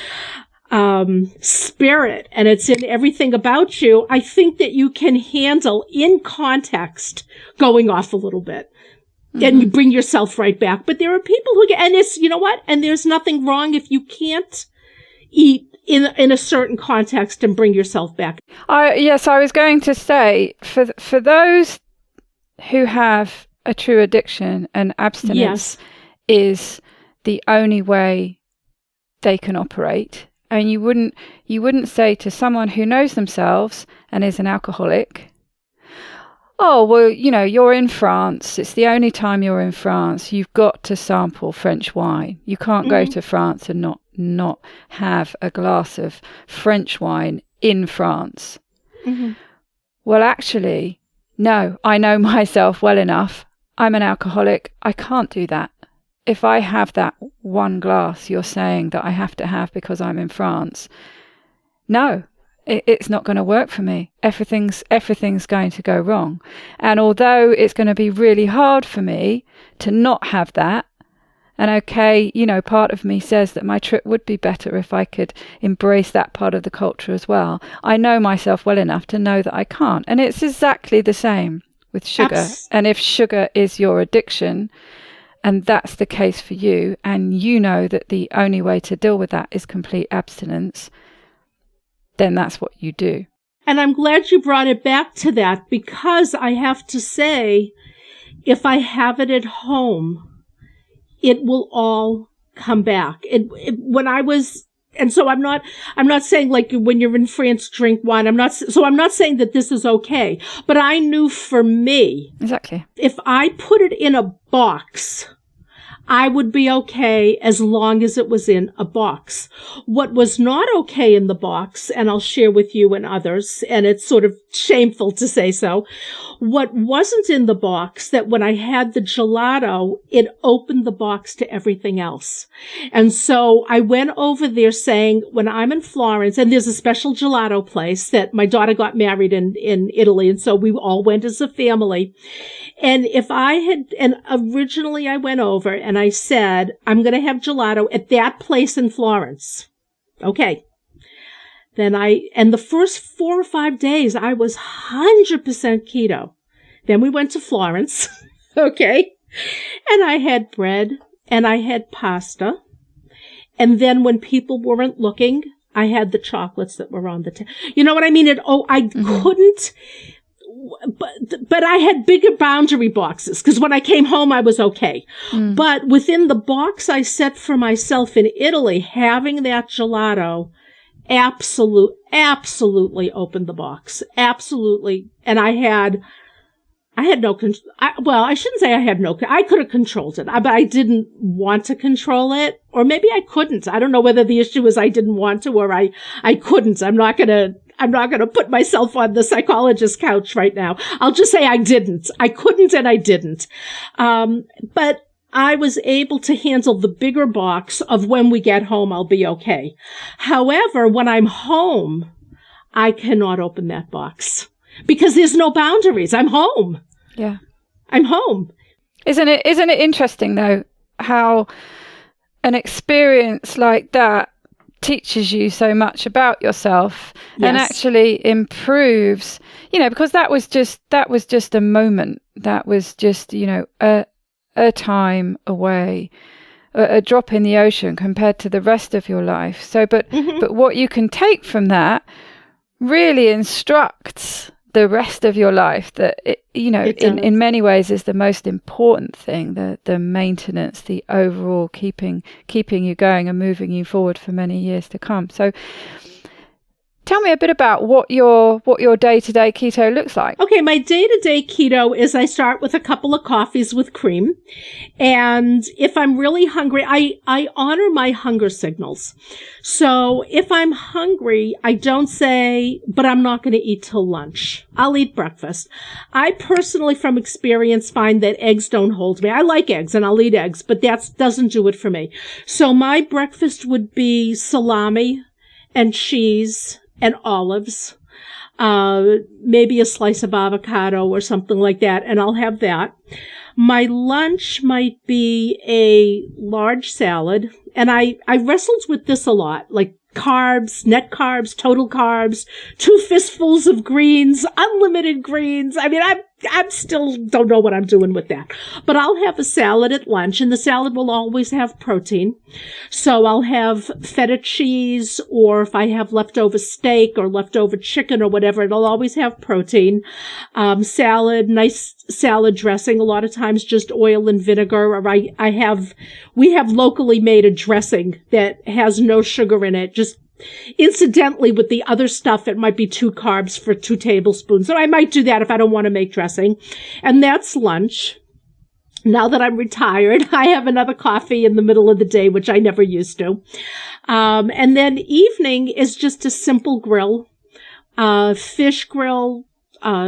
spirit, and it's in everything about you, I think that you can handle in context going off a little bit. And you bring yourself right back. But there are people who and it's, and there's nothing wrong if you can't eat in a certain context and bring yourself back. Yes, I was going to say, for those who have a true addiction, and abstinence is the only way they can operate. And you wouldn't say to someone who knows themselves and is an alcoholic, oh, well, you're in France. It's the only time you're in France. You've got to sample French wine. You can't go to France and not have a glass of French wine in France. Well, actually, no, I know myself well enough. I'm an alcoholic. I can't do that. If I have that one glass you're saying that I have to have because I'm in France, no, it's not going to work for me. Everything's going to go wrong. And although it's going to be really hard for me to not have that, and okay, part of me says that my trip would be better if I could embrace that part of the culture as well, I know myself well enough to know that I can't. And it's exactly the same with sugar. And if sugar is your addiction, and that's the case for you, and you know that the only way to deal with that is complete abstinence, then that's what you do. And I'm glad you brought it back to that, because I have to say, if I have it at home, it will all come back. When I was, and so I'm not saying like when you're in France, drink wine. I'm not saying that this is okay, but I knew for me, exactly, if I put it in a box, I would be okay as long as it was in a box. What was not okay in the box, and I'll share with you and others, and it's sort of shameful to say so, what wasn't in the box, that when I had the gelato, it opened the box to everything else. And so I went over there saying, when I'm in Florence, and there's a special gelato place that my daughter got married in Italy, and so we all went as a family. And originally I went over and I said, I'm going to have gelato at that place in Florence. Okay. Then the first 4 or 5 days, I was 100% keto. Then we went to Florence. Okay. And I had bread and I had pasta. And then when people weren't looking, I had the chocolates that were on the table. You know what I mean? Couldn't. But I had bigger boundary boxes because when I came home, I was okay. But within the box I set for myself in Italy, having that gelato absolutely opened the box. Absolutely. And I had no control. I shouldn't say I had no, I could have controlled it, but I didn't want to control it, or maybe I couldn't. I don't know whether the issue was I didn't want to or I couldn't. I'm not going to put myself on the psychologist's couch right now. I'll just say I didn't. I couldn't and I didn't. But I was able to handle the bigger box of when we get home, I'll be okay. However, when I'm home, I cannot open that box because there's no boundaries. I'm home. Yeah. I'm home. Isn't it interesting though, how an experience like that teaches you so much about yourself and actually improves, because that was just a moment. That was just, a time away, a drop in the ocean compared to the rest of your life. So, but what you can take from that really instructs the rest of your life, that in many ways is the most important thing, the maintenance, the overall keeping you going and moving you forward for many years to come. So tell me a bit about what your day-to-day keto looks like. Okay, my day-to-day keto is I start with a couple of coffees with cream. And if I'm really hungry, I honor my hunger signals. So if I'm hungry, I don't say, but I'm not going to eat till lunch. I'll eat breakfast. I personally, from experience, find that eggs don't hold me. I like eggs and I'll eat eggs, but that doesn't do it for me. So my breakfast would be salami and cheese and olives, maybe a slice of avocado or something like that, and I'll have that. My lunch might be a large salad, and I wrestled with this a lot, like carbs, net carbs, total carbs, 2 fistfuls of greens, unlimited greens. I mean, I'm still don't know what I'm doing with that. But I'll have a salad at lunch, and the salad will always have protein. So I'll have feta cheese, or if I have leftover steak or leftover chicken or whatever, it'll always have protein. Salad, nice salad dressing, a lot of times just oil and vinegar, or we have locally made a dressing that has no sugar in it, just incidentally, with the other stuff, it might be 2 carbs for 2 tablespoons. So I might do that if I don't want to make dressing. And that's lunch. Now that I'm retired, I have another coffee in the middle of the day, which I never used to. And then evening is just a simple grill, fish grill,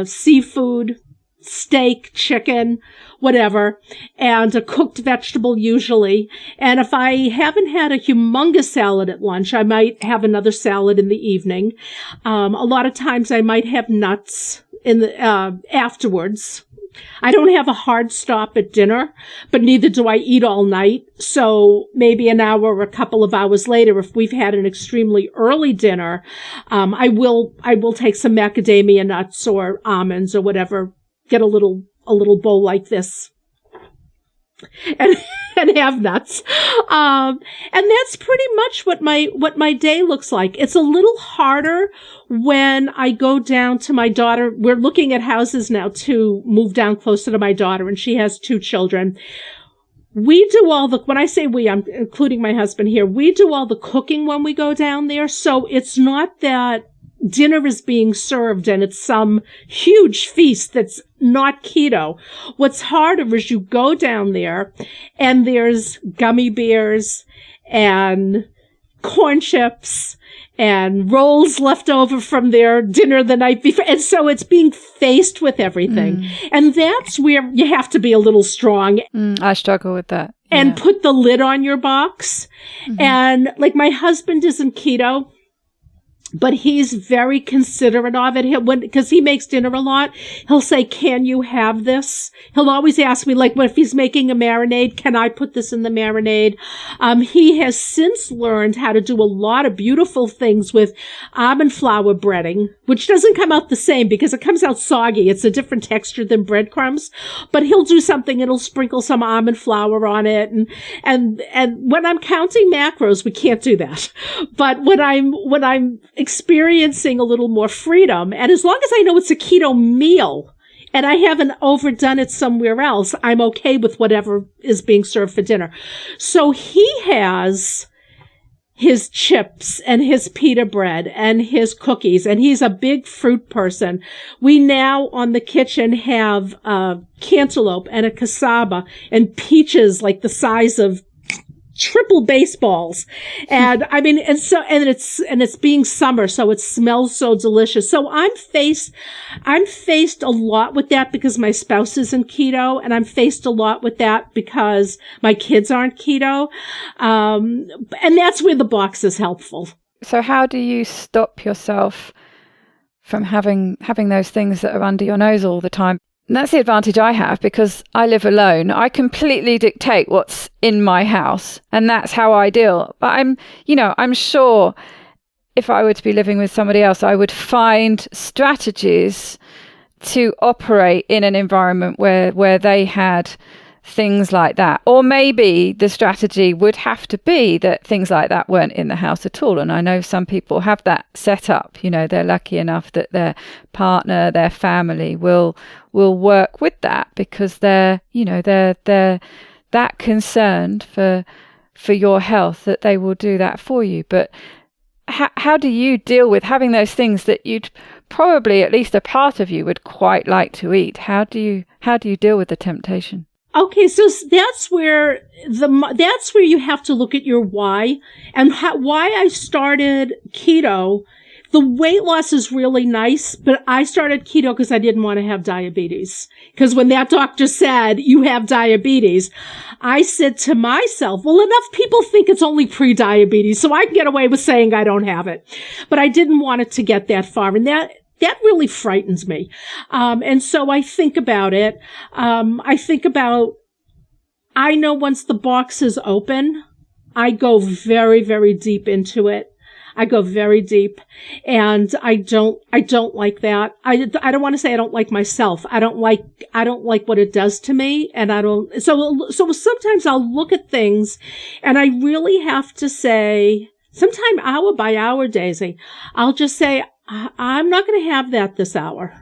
seafood, steak, chicken, whatever, and a cooked vegetable usually. And if I haven't had a humongous salad at lunch, I might have another salad in the evening. A lot of times I might have nuts in the afterwards. I don't have a hard stop at dinner, but neither do I eat all night. So maybe an hour or a couple of hours later, if we've had an extremely early dinner, I will take some macadamia nuts or almonds or whatever, get a little bowl like this and have nuts. And that's pretty much what my day looks like. It's a little harder when I go down to my daughter. We're looking at houses now to move down closer to my daughter, and she has 2 children. We do when I say we, I'm including my husband here, we do all the cooking when we go down there. So it's not that dinner is being served and it's some huge feast that's not keto. What's harder is you go down there and there's gummy bears and corn chips and rolls left over from their dinner the night before. And so it's being faced with everything. And that's where you have to be a little strong. I struggle with that. And put the lid on your box. And like my husband isn't keto, but he's very considerate of it. Because he makes dinner a lot, he'll say, "Can you have this?" He'll always ask me, like, what if he's making a marinade? Can I put this in the marinade? He has since learned how to do a lot of beautiful things with almond flour breading, which doesn't come out the same because it comes out soggy. It's a different texture than breadcrumbs. But he'll do something and he'll sprinkle some almond flour on it. And when I'm counting macros, we can't do that. But when I'm experiencing a little more freedom, and as long as I know it's a keto meal and I haven't overdone it somewhere else, I'm okay with whatever is being served for dinner. So he has his chips and his pita bread and his cookies, and he's a big fruit person. We now on the kitchen have a cantaloupe and a cassava and peaches like the size of triple baseballs. And I mean, and it's being summer, so it smells so delicious. So I'm faced a lot with that because my spouse isn't keto, and I'm faced a lot with that because my kids aren't keto. And that's where the box is helpful. So how do you stop yourself from having those things that are under your nose all the time? And that's the advantage I have because I live alone. I completely dictate what's in my house, and that's how I deal. But I'm sure if I were to be living with somebody else, I would find strategies to operate in an environment where they had things like that. Or maybe the strategy would have to be that things like that weren't in the house at all. And I know some people have that set up. They're lucky enough that their partner, their family will work with that because they're that concerned for your health that they will do that for you. But how do you deal with having those things that you'd probably, at least a part of you, would quite like to eat? How do you deal with the temptation? Okay, so that's where you have to look at your why and why I started keto. The weight loss is really nice, but I started keto because I didn't want to have diabetes. Because when that doctor said, "You have diabetes," I said to myself, well, enough people think it's only pre-diabetes, so I can get away with saying I don't have it. But I didn't want it to get that far. And that really frightens me. And so I think about it. I know once the box is open, I go very, very deep into it. I go very deep, and I don't like that. I don't want to say I don't like myself. I don't like what it does to me, and so sometimes I'll look at things and I really have to say, sometime hour by hour, Daisy, I'll just say, I'm not going to have that this hour.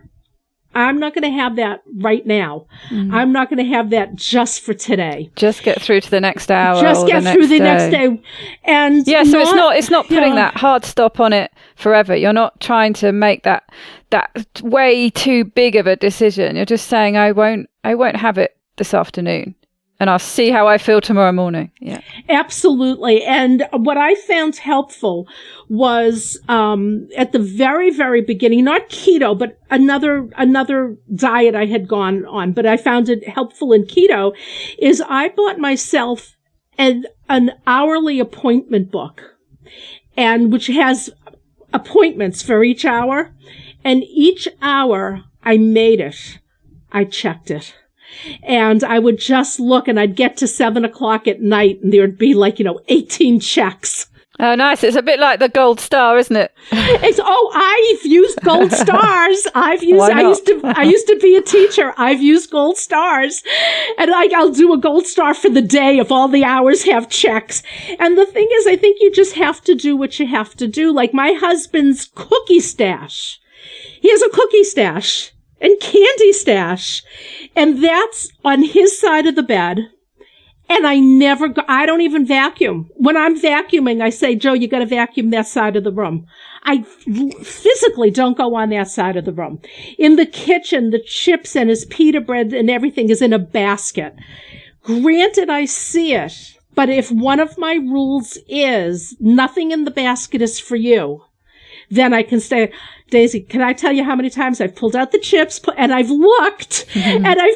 I'm not going to have that right now. Mm-hmm. I'm not going to have that just for today. Just get through to the next hour. Just get through the next day. And yeah, so it's not putting that hard stop on it forever. You're not trying to make that way too big of a decision. You're just saying, I won't have it this afternoon, and I'll see how I feel tomorrow morning. Yeah, absolutely. And what I found helpful was at the very, very beginning, not keto, but another diet I had gone on, but I found it helpful in keto, is I bought myself an hourly appointment book, and which has appointments for each hour. And each hour I made it. I checked it. And I would just look, and I'd get to 7:00 at night, and there would be 18 checks. Oh, nice. It's a bit like the gold star, isn't it? I've used gold stars. I used to be a teacher. I've used gold stars. And I'll do a gold star for the day if all the hours have checks. And the thing is, I think you just have to do what you have to do. Like my husband's cookie stash. He has a cookie stash and candy stash. And that's on his side of the bed. And I don't even vacuum. When I'm vacuuming, I say, Joe, you got to vacuum that side of the room. I physically don't go on that side of the room. In the kitchen, the chips and his pita bread and everything is in a basket. Granted, I see it, but if one of my rules is nothing in the basket is for you, then I can stay. Daisy, can I tell you how many times I've pulled out the chips and I've looked and I've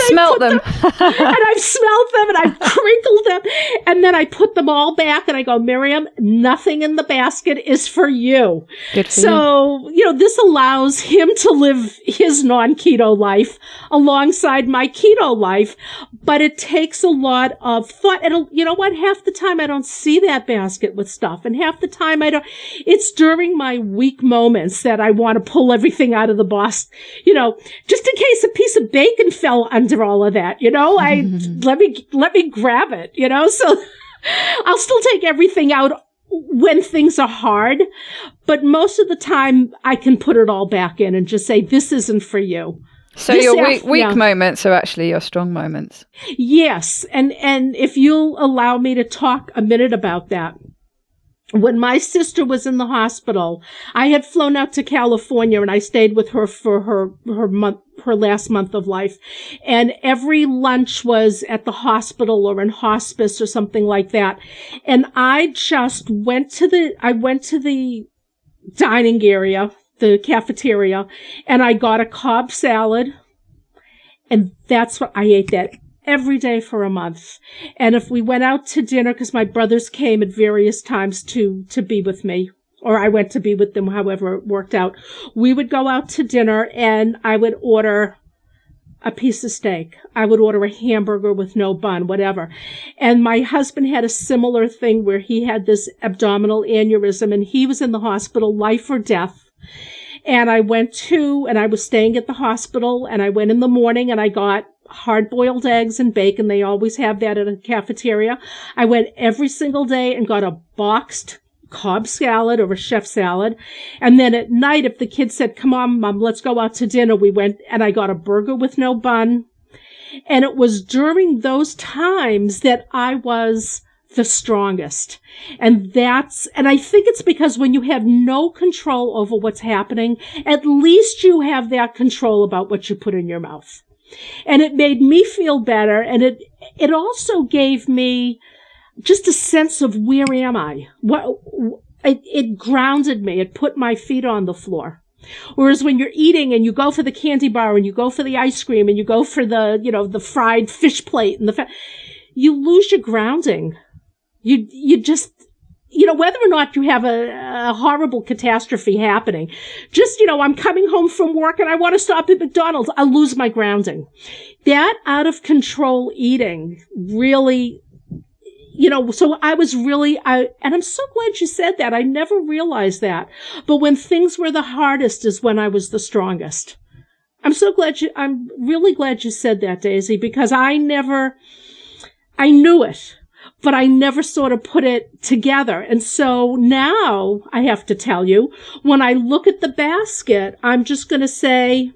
smelled them and I've smelled them and I've crinkled them and then I put them all back and I go, Miriam, nothing in the basket is for you. Good for you. This allows him to live his non-keto life alongside my keto life, but it takes a lot of thought. And you know what? Half the time I don't see that basket with stuff, and half the time I don't. It's during my weak moments that I want to pull everything out of the box, just in case a piece of bacon fell under all of that, let me grab it, so I'll still take everything out when things are hard, but most of the time I can put it all back in and just say, this isn't for you. So your weak moments are actually your strong moments. Yes. And if you'll allow me to talk a minute about that. When my sister was in the hospital, I had flown out to California and I stayed with her for her last month of life. And every lunch was at the hospital or in hospice or something like that. And I just went to the dining area, the cafeteria, and I got a Cobb salad. And that's what I ate that every day for a month. And if we went out to dinner, because my brothers came at various times to be with me, or I went to be with them, however it worked out, we would go out to dinner and I would order a piece of steak. I would order a hamburger with no bun, whatever. And my husband had a similar thing where he had this abdominal aneurysm and he was in the hospital, life or death. And I was staying at the hospital and I went in the morning and I got hard-boiled eggs and bacon. They always have that at a cafeteria. I went every single day and got a boxed Cobb salad or a chef salad. And then at night, if the kids said, come on, Mom, let's go out to dinner, we went and I got a burger with no bun. And it was during those times that I was the strongest. And I think it's because when you have no control over what's happening, at least you have that control about what you put in your mouth. And it made me feel better. And it also gave me just a sense of where am I? It grounded me. It put my feet on the floor. Whereas when you're eating and you go for the candy bar and you go for the ice cream and you go for the fried fish plate and you lose your grounding. You just, whether or not you have a horrible catastrophe happening, just, I'm coming home from work and I want to stop at McDonald's, I'll lose my grounding. That out of control eating really, so I was really, and I'm so glad you said that. I never realized that. But when things were the hardest is when I was the strongest. I'm really glad you said that, Daisy, because I knew it. But I never sort of put it together. And so now I have to tell you, when I look at the basket, I'm just going to say,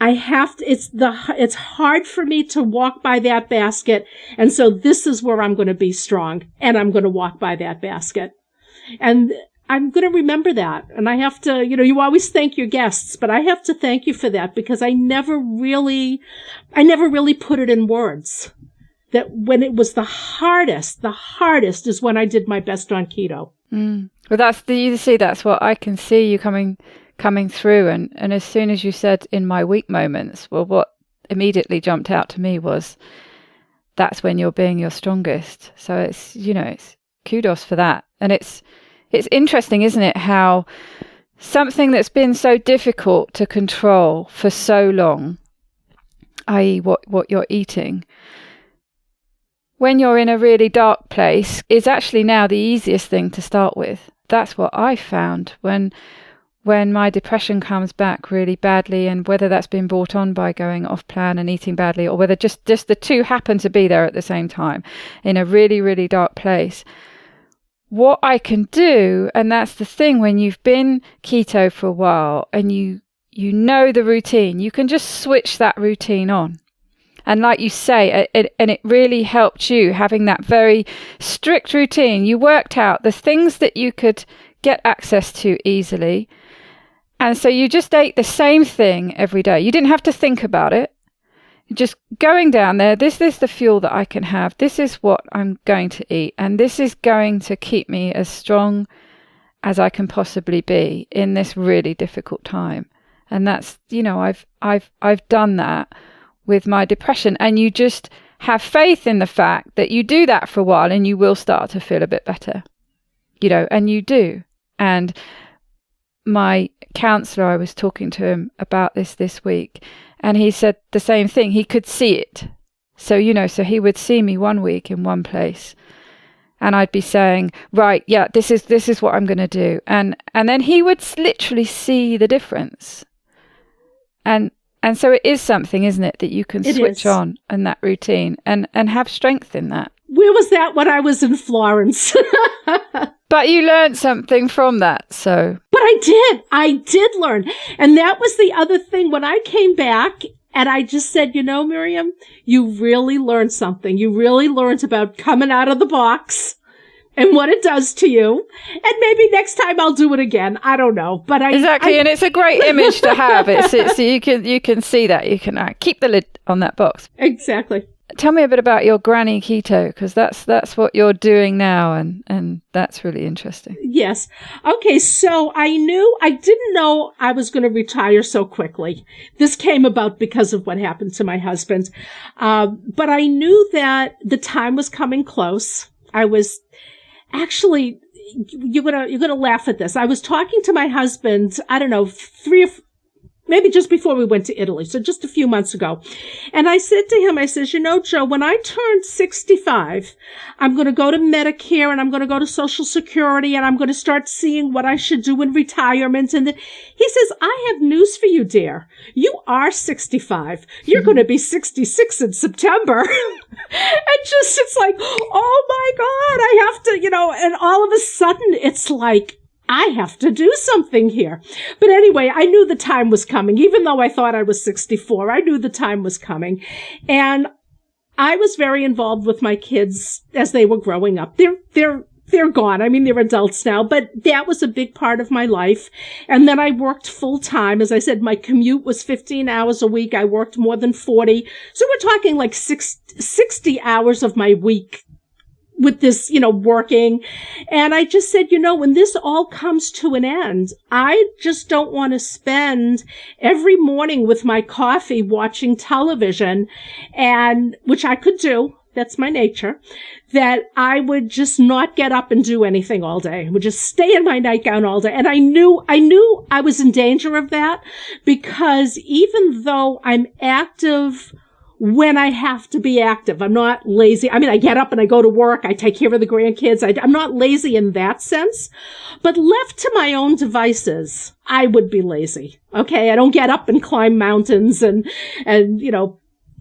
it's hard for me to walk by that basket. And so this is where I'm going to be strong and I'm going to walk by that basket. And I'm going to remember that. And I have to, you always thank your guests, but I have to thank you for that because I never really put it in words. That when it was the hardest is when I did my best on keto. Well, that's what I can see you coming through. And as soon as you said in my weak moments, well, what immediately jumped out to me was that's when you're being your strongest. So it's kudos for that. And it's interesting, isn't it? How something that's been so difficult to control for so long, i.e. what you're eating, when you're in a really dark place, is actually now the easiest thing to start with. That's what I found when my depression comes back really badly, and whether that's been brought on by going off plan and eating badly, or whether just the two happen to be there at the same time in a really, really dark place. What I can do, and that's the thing when you've been keto for a while and you know the routine, you can just switch that routine on. And like you say, it really helped you having that very strict routine. You worked out the things that you could get access to easily. And so you just ate the same thing every day. You didn't have to think about it. Just going down there, this is the fuel that I can have. This is what I'm going to eat. And this is going to keep me as strong as I can possibly be in this really difficult time. And that's, I've done that with my depression. And you just have faith in the fact that you do that for a while and you will start to feel a bit better, and you do. And my counselor, I was talking to him about this week, and he said the same thing. He could see it. So, so he would see me one week in one place and I'd be saying, right, yeah, this is what I'm going to do. And then he would literally see the difference. And so it is something, isn't it, that you can switch on in that routine and have strength in that. Where was that when I was in Florence? But you learned something from that, so. But I did learn. And that was the other thing when I came back and I just said, Miriam, you really learned something. You really learned about coming out of the box and what it does to you. And maybe next time I'll do it again. I don't know. But Exactly. And it's a great image to have. So you can see that. You can keep the lid on that box. Exactly. Tell me a bit about your Granny Keto, because that's what you're doing now, and that's really interesting. Yes. Okay, so I didn't know I was going to retire so quickly. This came about because of what happened to my husband. But I knew that the time was coming close. I was actually, you're gonna laugh at this. I was talking to my husband, I don't know, maybe just before we went to Italy, so just a few months ago. And I said to him, I says, Joe, when I turn 65, I'm going to go to Medicare and I'm going to go to Social Security and I'm going to start seeing what I should do in retirement. And he says, I have news for you, dear. You are 65. You're going to be 66 in September. And just, it's like, oh my God, I have to, and all of a sudden it's like, I have to do something here. But anyway, I knew the time was coming. Even though I thought I was 64, I knew the time was coming. And I was very involved with my kids as they were growing up. They're gone. I mean, they're adults now, but that was a big part of my life. And then I worked full time. As I said, my commute was 15 hours a week. I worked more than 40. So we're talking like 60 hours of my week with this, working. And I just said, when this all comes to an end, I just don't want to spend every morning with my coffee watching television, and which I could do. That's my nature, that I would just not get up and do anything all day. I would just stay in my nightgown all day. And I knew I was in danger of that, because even though I'm active when I have to be active, I'm not lazy. I mean, I get up and I go to work. I take care of the grandkids. I'm not lazy in that sense, but left to my own devices, I would be lazy. Okay. I don't get up and climb mountains and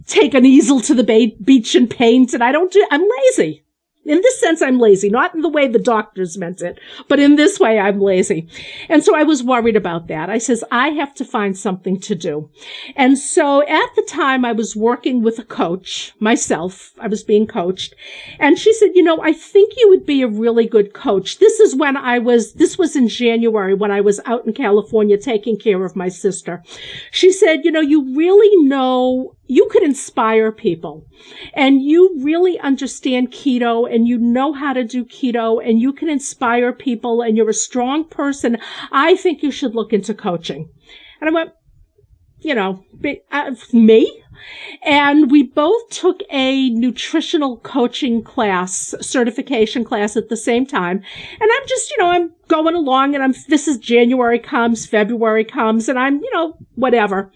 take an easel to the beach and paint. And I'm lazy. In this sense, I'm lazy, not in the way the doctors meant it, but in this way, I'm lazy. And so I was worried about that. I says, I have to find something to do. And so at the time, I was working with a coach myself. I was being coached. And she said, I think you would be a really good coach. This was in January when I was out in California taking care of my sister. She said, you really know you could inspire people, and you really understand keto, and you know how to do keto, and you can inspire people, and you're a strong person. I think you should look into coaching. And I went, me? And we both took a nutritional coaching class, certification class at the same time. And I'm just, I'm going along, and this is January comes, February comes, and I'm, whatever.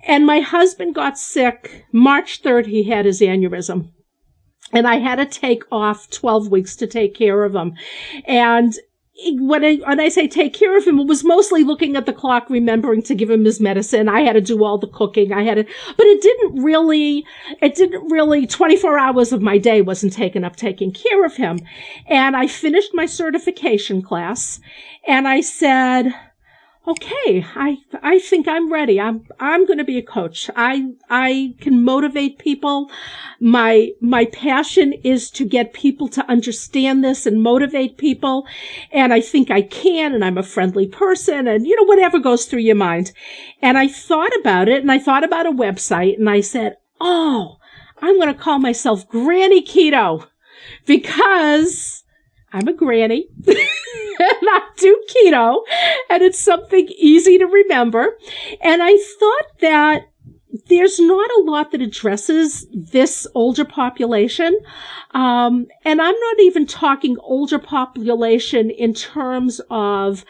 And my husband got sick. March 3rd, he had his aneurysm. And I had to take off 12 weeks to take care of him. And when I say take care of him, it was mostly looking at the clock, remembering to give him his medicine. I had to do all the cooking. But it didn't really, 24 hours of my day wasn't taken up taking care of him. And I finished my certification class, and I said, okay, I think I'm ready. I'm going to be a coach. I can motivate people. My passion is to get people to understand this and motivate people. And I think I can, and I'm a friendly person, and whatever goes through your mind. And I thought about it, and I thought about a website, and I said, oh, I'm going to call myself Granny Keto because I'm a granny. And I do keto, and it's something easy to remember. And I thought that there's not a lot that addresses this older population. And I'm not even talking older population in terms of,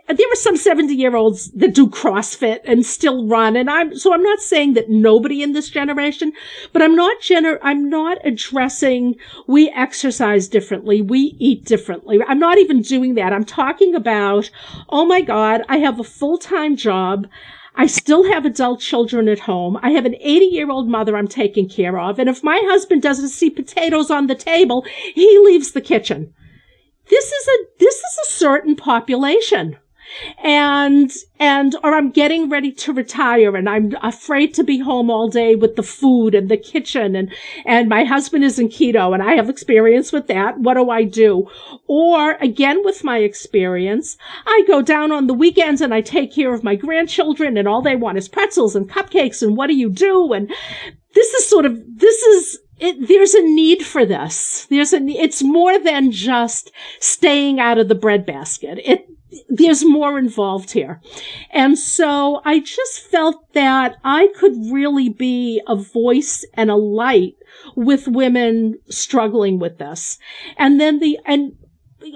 there are some 70-year-olds that do CrossFit and still run. And I'm not saying that nobody in this generation, but I'm not addressing we exercise differently. We eat differently. I'm not even doing that. I'm talking about, oh my God, I have a full-time job. I still have adult children at home. I have an 80-year-old mother I'm taking care of. And if my husband doesn't see potatoes on the table, he leaves the kitchen. This is a certain population. Or I'm getting ready to retire and I'm afraid to be home all day with the food and the kitchen and my husband is in keto and I have experience with that. What do I do? Or again, with my experience, I go down on the weekends and I take care of my grandchildren and all they want is pretzels and cupcakes and what do you do? And there's a need for this. It's more than just staying out of the breadbasket. There's more involved here. And so I just felt that I could really be a voice and a light with women struggling with this. And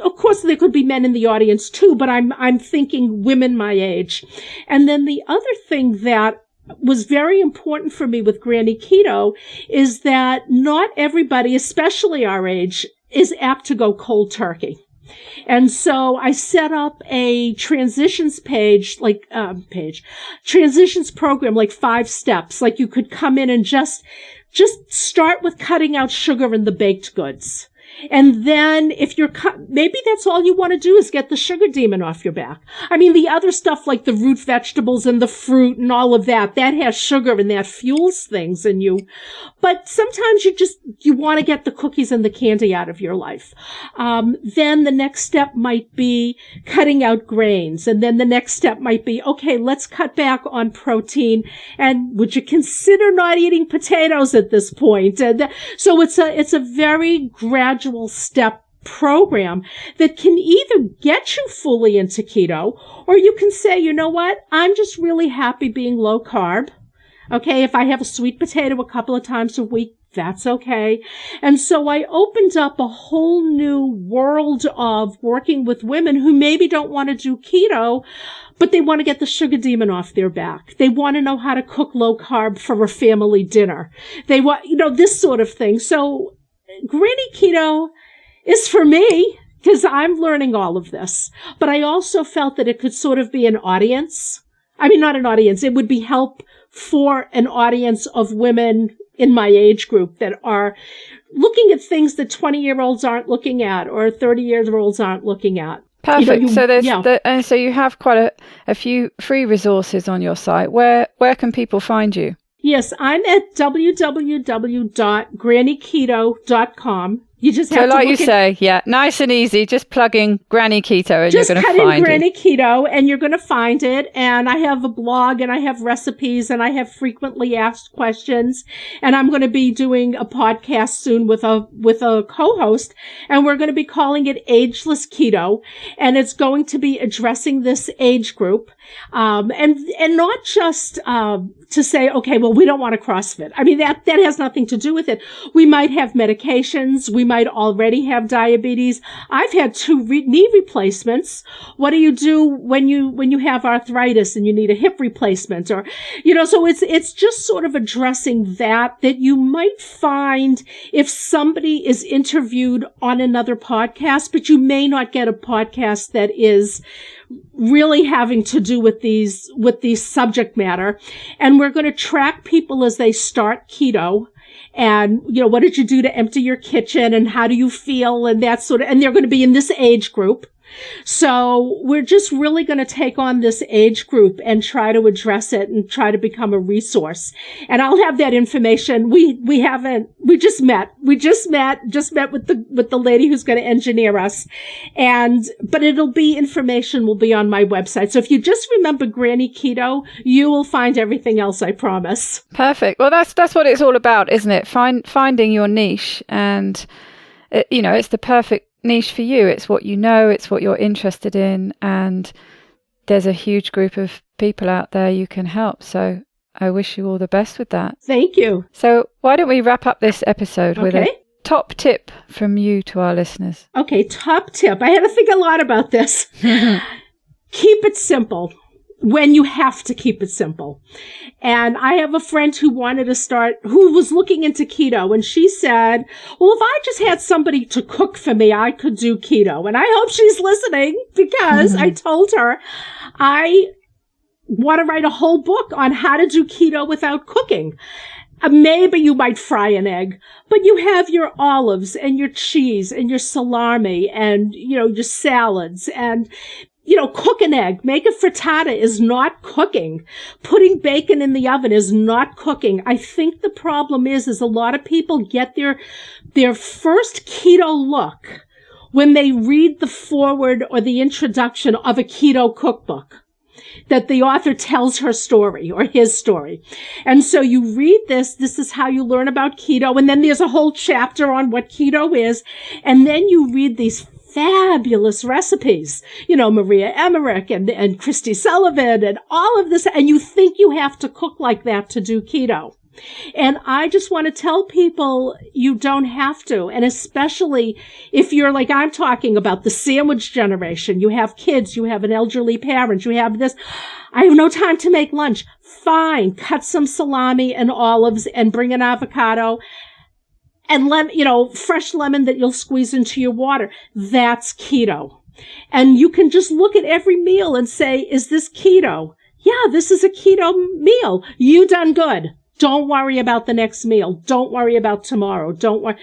of course there could be men in the audience too, but I'm thinking women my age. And then the other thing that was very important for me with Granny Keto is that not everybody, especially our age, is apt to go cold turkey. And so I set up a transitions transitions program, like 5 steps. Like you could come in and just start with cutting out sugar in the baked goods. And then if maybe that's all you want to do is get the sugar demon off your back. I mean, the other stuff like the root vegetables and the fruit and all of that has sugar and that fuels things in you. But sometimes you want to get the cookies and the candy out of your life. Then the next step might be cutting out grains. And then the next step might be, okay, let's cut back on protein. And would you consider not eating potatoes at this point? And so it's a very gradual step program that can either get you fully into keto, or you can say, you know what? I'm just really happy being low carb. Okay. If I have a sweet potato a couple of times a week, that's okay. And so I opened up a whole new world of working with women who maybe don't want to do keto, but they want to get the sugar demon off their back. They want to know how to cook low carb for a family dinner. They want, this sort of thing. So Granny Keto is for me because I'm learning all of this, but I also felt that it could sort of be an audience. I mean, not an audience. It would be help for an audience of women in my age group that are looking at things that 20-year-olds aren't looking at or 30-year-olds aren't looking at. Perfect. So you have quite a few free resources on your site. Where can people find you? Yes, I'm at www.grannyketo.com. You just have nice and easy. Just plug in Granny Keto and you're going to find it. Just cut in Granny Keto and you're going to find it. And I have a blog and I have recipes and I have frequently asked questions. And I'm going to be doing a podcast soon with a co-host. And we're going to be calling it Ageless Keto. And it's going to be addressing this age group. And not just, to say, okay, well, we don't want to CrossFit. I mean, that has nothing to do with it. We might have medications. We might already have diabetes. I've had 2 knee replacements. What do you do when you have arthritis and you need a hip replacement? Or, so it's just sort of addressing that you might find if somebody is interviewed on another podcast, but you may not get a podcast that is really having to do with these subject matter. And we're going to track people as they start keto. And, what did you do to empty your kitchen and how do you feel and that sort of, and they're going to be in this age group. So we're just really going to take on this age group and try to address it and try to become a resource. And I'll have that information. We just met with the lady who's going to engineer us. But information will be on my website. So if you just remember Granny Keto, you will find everything else, I promise. Perfect. Well, that's what it's all about, isn't it? Finding your niche, and it's the perfect niche for you. It's what you know, it's what you're interested in, and there's a huge group of people out there you can help. So I wish you all the best with that. Thank you. So why don't we wrap up this episode with a top tip from you to our listeners? Okay, top tip. I had to think a lot about this. Keep it simple when you have to keep it simple. And I have a friend who was looking into keto, and she said, well, if I just had somebody to cook for me, I could do keto. And I hope she's listening, because I told her I want to write a whole book on how to do keto without cooking. Maybe you might fry an egg, but you have your olives and your cheese and your salami and, your salads and, cook an egg. Make a frittata is not cooking. Putting bacon in the oven is not cooking. I think the problem is a lot of people get their first keto look when they read the foreword or the introduction of a keto cookbook, that the author tells her story or his story. And so you read this is how you learn about keto. And then there's a whole chapter on what keto is. And then you read these fabulous recipes, Maria Emmerich and Christy Sullivan and all of this. And you think you have to cook like that to do keto. And I just want to tell people you don't have to. And especially if you're like I'm talking about, the sandwich generation, you have kids, you have an elderly parent, you have this. I have no time to make lunch. Fine. Cut some salami and olives and bring an avocado and fresh lemon that you'll squeeze into your water. That's keto. And you can just look at every meal and say, is this keto? Yeah, this is a keto meal. You done good. Don't worry about the next meal. Don't worry about tomorrow. Don't worry.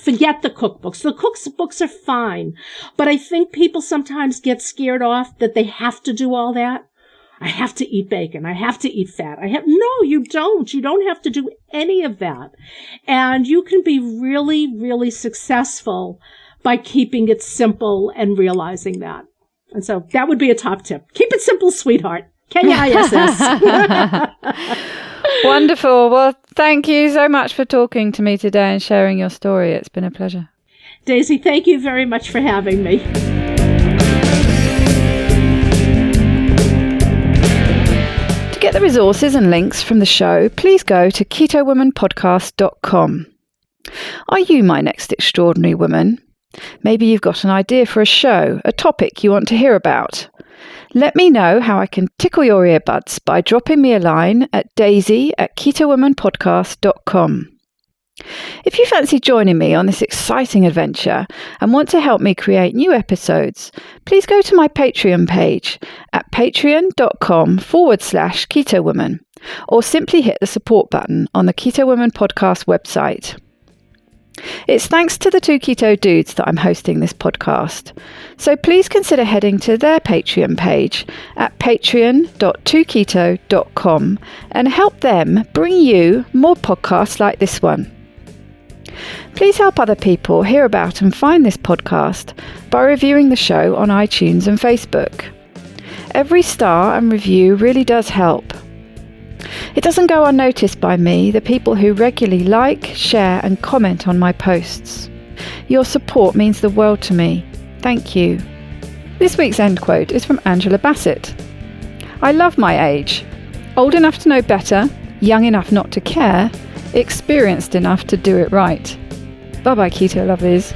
Forget the cookbooks. The cookbooks are fine. But I think people sometimes get scared off that they have to do all that. I have to eat bacon. I have to eat fat. No, you don't. You don't have to do any of that. And you can be really, really successful by keeping it simple and realizing that. And so that would be a top tip. Keep it simple, sweetheart. Kenya ISS. Wonderful. Well, thank you so much for talking to me today and sharing your story. It's been a pleasure. Daisy, thank you very much for having me. To get the resources and links from the show, please go to ketowomanpodcast.com. Are you my next extraordinary woman? Maybe you've got an idea for a show, a topic you want to hear about. Let me know how I can tickle your earbuds by dropping me a line at daisy@ketowomanpodcast.com. If you fancy joining me on this exciting adventure and want to help me create new episodes, please go to my Patreon page at patreon.com/ketowoman, or simply hit the support button on the Keto Woman Podcast website. It's thanks to the two keto dudes that I'm hosting this podcast. So please consider heading to their Patreon page at patreon.2keto.com and help them bring you more podcasts like this one. Please help other people hear about and find this podcast by reviewing the show on iTunes and Facebook. Every star and review really does help. It doesn't go unnoticed by me, the people who regularly like, share and comment on my posts. Your support means the world to me. Thank you. This week's end quote is from Angela Bassett. I love my age. Old enough to know better, young enough not to care, experienced enough to do it right. Bye-bye, Keto Lovelies.